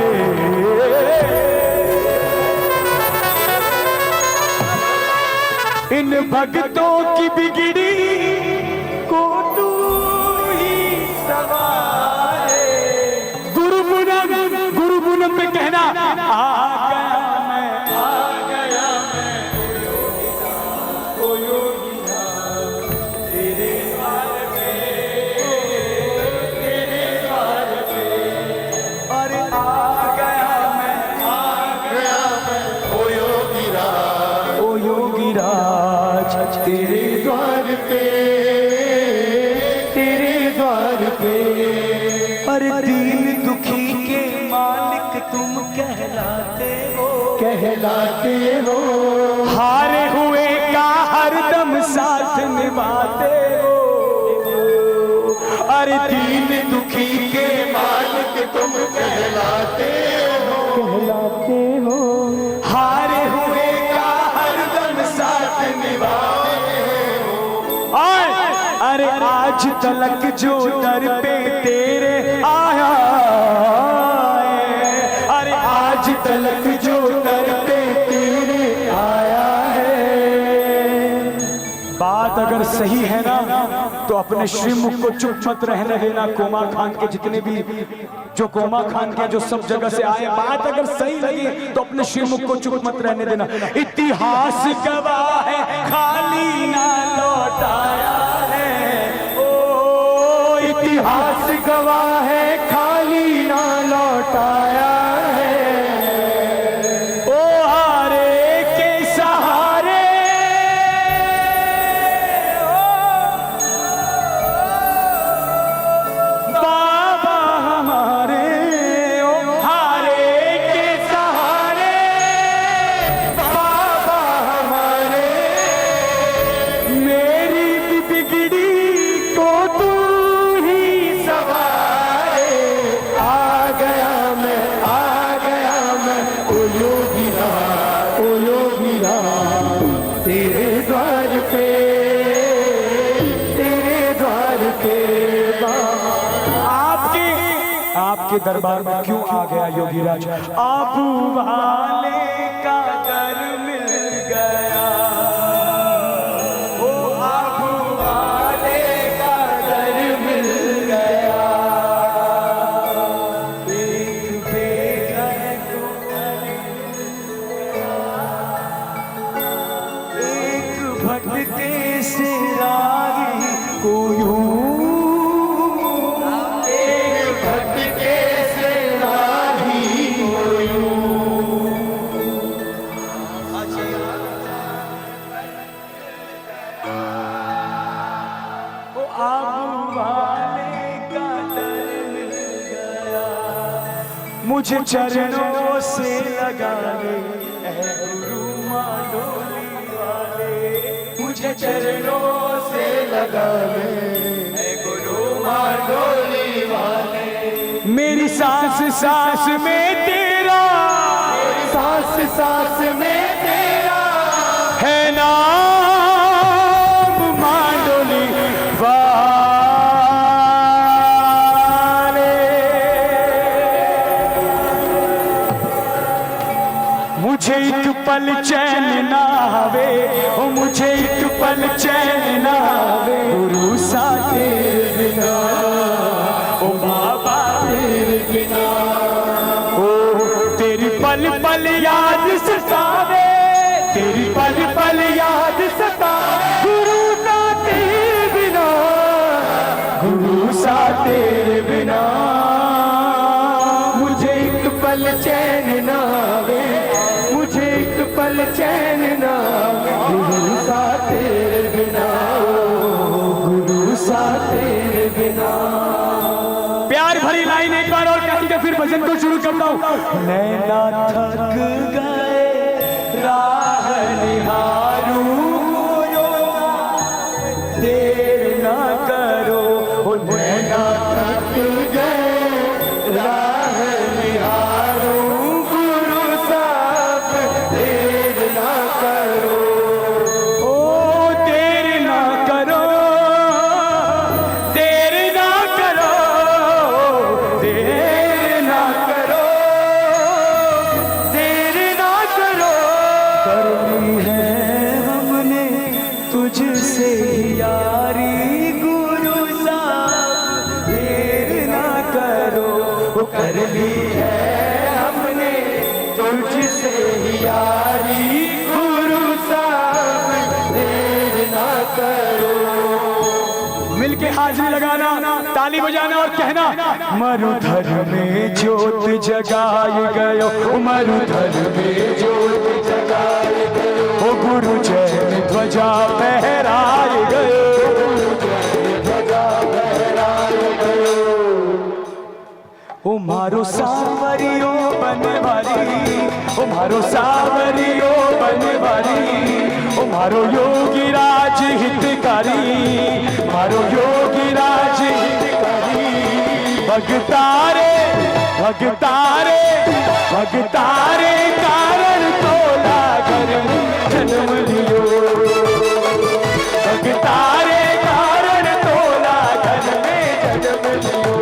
इन भक्तों की बिगड़ी को तू ही संवारे। कहलाते हो, हारे हुए का हरदम साथ निभाते हो, अरे दीन दुखी के मालिक तुम कहलाते हो, हारे हुए का हरदम साथ निभाते हो। अरे आज तलक जो दर पे तेरे आया है, अरे आज तलक जो दर पे तेरे आया है। बात अगर सही है ना तो अपने श्रीमुख को चुप मत रहने देना। कोमा खान के जितने भी जो कोमा खान के जो सब जगह से आए, बात अगर सही लगी तो अपने श्रीमुख को चुप मत रहने देना। इतिहास गवाह है खाली ना लौटाया है, ओ इतिहास गवाह है खाली ना लौटाया है, ओ हारे के सहारे बाबा हमारे, ओ हारे के सहारे बाबा हमारे, मेरी बिगड़ी को तू ही सवारे। आ गया मैं ओ योगीरा तेरे द्वार पे आपके दरबार में क्यों आ गया योगीराज? आबू वाले का घर मिल गया, ओ आबू वाले का घर मिल गया, एक बेघर को एक भटके से राही को यूं, मुझे चरणों से लगा ले ऐ गुरु माडोली वाले, मुझे चरणों से लगा ले ऐ गुरु माडोली वाले। मेरी सांस सांस में तेरा, मेरी सांस सांस में तेरा है नाम माडोली वाले। मुझे एक पल चैन ना आवे, ओ मुझे एक पल चैन ना आवे, गुरु सा तेरे बिना, ओ बाबा तेरे बिना, ओ तेरी पल पल याद सतावे, तेरी पल पल याद सतावे, गुरु सा तेरे बिना, गुरु सा तेरे बिना, मुझे एक पल चैन ना आवे, मुझे एक पल चैन ना, गुरु सा तेरे बिना, गुरु सा तेरे बिना। प्यार भरी लाइन एक बार और कहेंगे फिर भजन को शुरू करता हूँ। नैना थक गए राह निहारू, देर ना करो, ओ नैना थक गए राह निहारू, तुझसे यारी गुरु साहब, देर ना करो, कर ली है हमने तुझसे यारी गुरु साहब, देर ना करो। मिलके हाजिरी लगाना, ताली बजाना और कहना, मरुधर में ज्योत जगाए गयो, मरुधर में ज्योत जगाए गयो, ओ गुरु जैन ध्वजा फहराए गयो, ध्वजा फहराए गयो, ओ मारो सांवरियो बनवारी, ओ मारो सावरियो बनवारी, ओ मारो योगी राज हितकारी, मारो योगी राज हितकारी। भगतारे भगतारे भगतारे कारण तोला घर जन्म लियो, भगतारे कारण तोला घर में जन्म लियो।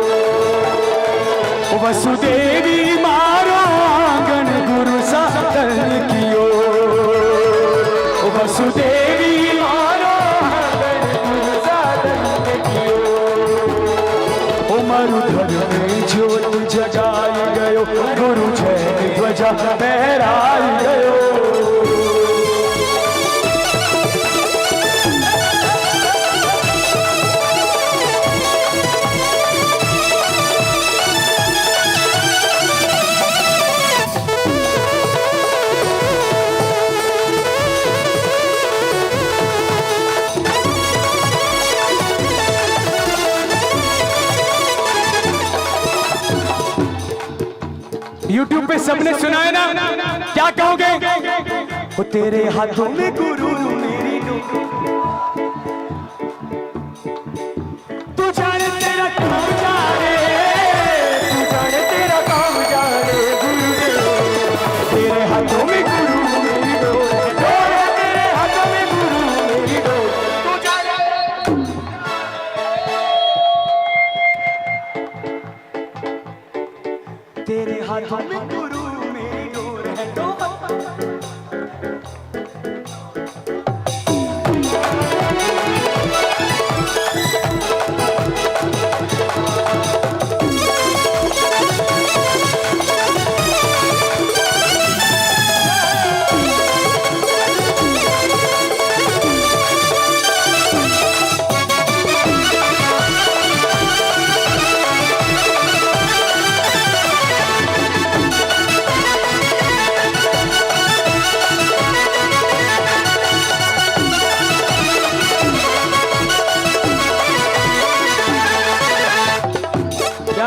वसुदेवी मारो आंगन गुरु साधन कियो, वसुदेवी मारो आंगन गुरु साधन कियो। ओ मरुधर में ज्योत जगाई गयो, गुरु जय ध्वजा फहराई गयो। YouTube पे सबने सुना है ना, क्या कहोगे? वो तेरे हाथों में गुरु मेरी तू जाने तेरा काम जाने, तू जाने तेरा काम जाने गुरुदेव। तेरे हाथों में गुरु मेरी डोर, तेरे हाथों में गुरु मेरी डोर, तू जाने। तेरे हाथों में गुरु मेरी डोर है तो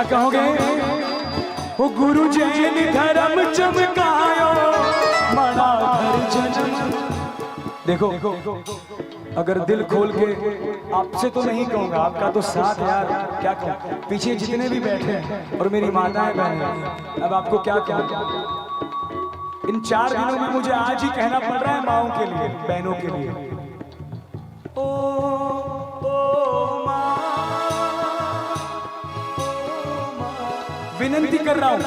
कहोगे? वो गुरु जैन धर्म चमकायो, मना घर जन्म। देखो अगर दिल खोल के आपसे तो नहीं कहूंगा, आपका तो साथ यार क्या कहूं, पीछे जितने भी बैठे हैं और मेरी माताएं बहनें, अब आपको क्या कहूं। इन 4 दिनों में मुझे आज ही कहना पड़ रहा है माओं के लिए, बहनों के लिए। विनंती कर रहा हूं,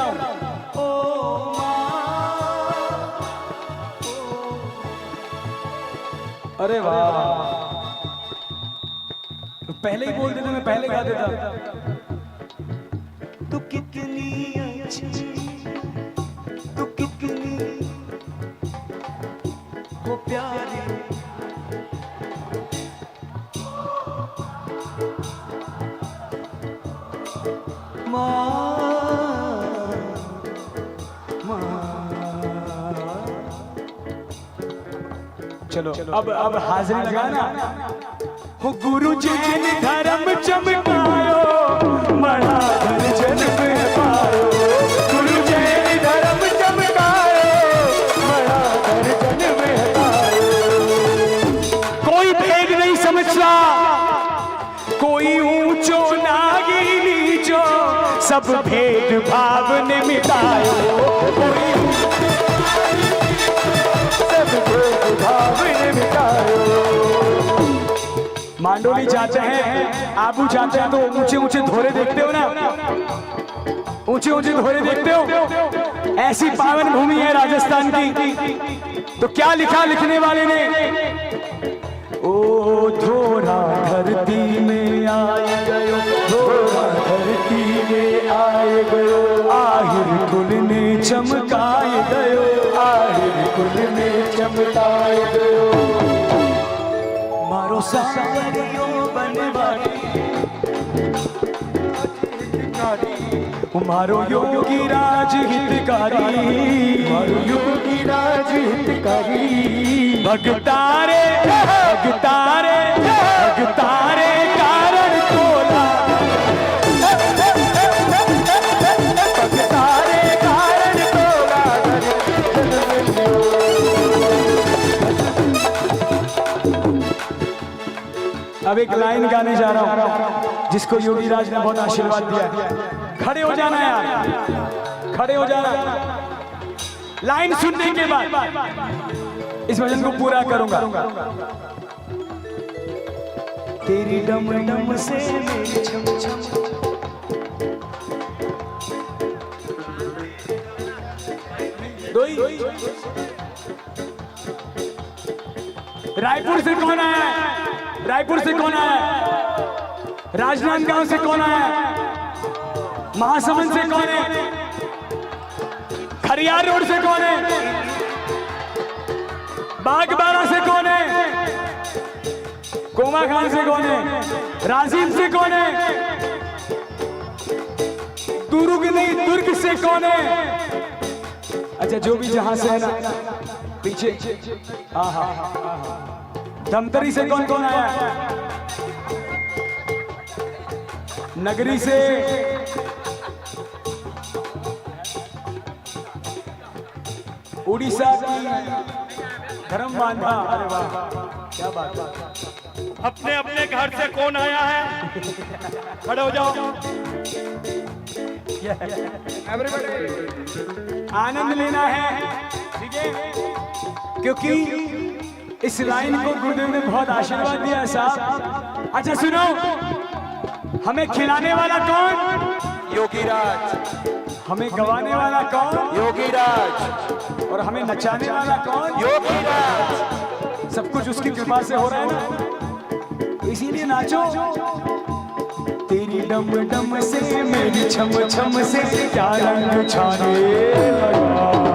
अरे वाह, तो पहले ही बोल देते, मैं पहले गा देता। तू कितनी अच्छी, तू कितनी हो प्यारी, चलो अब हाजिरी लगाना। हो गुरु जैन धर्म चमकायो, मना घर जन्म पायो, गुरु जैन धर्म चमकायो, मना घर जन्म पायो। कोई भेद नहीं समझता, कोई ऊंचो नागी नीचो, सब भेद भाव ने मिटायो, कोई मांडोली जाते हैं, आबू जाते हैं तो ऊंचे ऊंचे धोरे देखते हो ना, ऊंचे ऊंचे धोरे देखते हो। ऐसी पावन भूमि है राजस्थान की, तो क्या लिखा लिखने वाले ने? ओ धोरा धरती में आए गयो, धोरा धरती में आए गयो, आहिर कुल ने चमकाए गयो, आहिर कुल ने चमकाए गयो। मारो सावरियो बनवारी, मारो योगी राज हितकारी, मारो योगी राज हितकारी। भगतारे भगतारे भगतारे कारण तोला, भगतारे कारण तोला अब एक लाइन गाने जा रहा हूं जिसको योगी राज ने बहुत आशीर्वाद दिया है। खड़े हो जाना यार, खड़े हो जाना। लाइन सुनने के बाद इस भजन को पूरा करूंगा। तेरी डम डम से मेरी छम छम, रायपुर से कौन आया है? रायपुर से कौन आया है? राजनांदगांव से कौन आया है? महासमुंद से कौन है? खरियार रोड से कौन है? बागबारा से कौन है? कोमा खान से कौन है? राजीव से कौन है? दुर्ग नहीं, दुर्ग से कौन है? अच्छा, जो भी जहां से है ना पीछे, हाँ हाँ हाँ, धमतरी से कौन कौन आया है? नगरी से, उड़ीसा की धर्म बांधा, अरे वाह क्या बात है। अपने अपने घर से कौन आया है? खड़े हो जाओ। आनंद लेना है, ठीक है, क्योंकि इस लाइन को गुरुदेव ने बहुत आशीर्वाद दिया है साहब। अच्छा सुनो, हमें खिलाने वाला कौन? योगी राज। हमें गवाने वाला कौन? योगी राज। और हमें नचाने वाला कौन? योगी राज। सब कुछ उसकी कृपा से हो रहा है ना, इसीलिए नाचो। तेरी डम डम से मेरी छम छम से क्या रंग छाने लगा।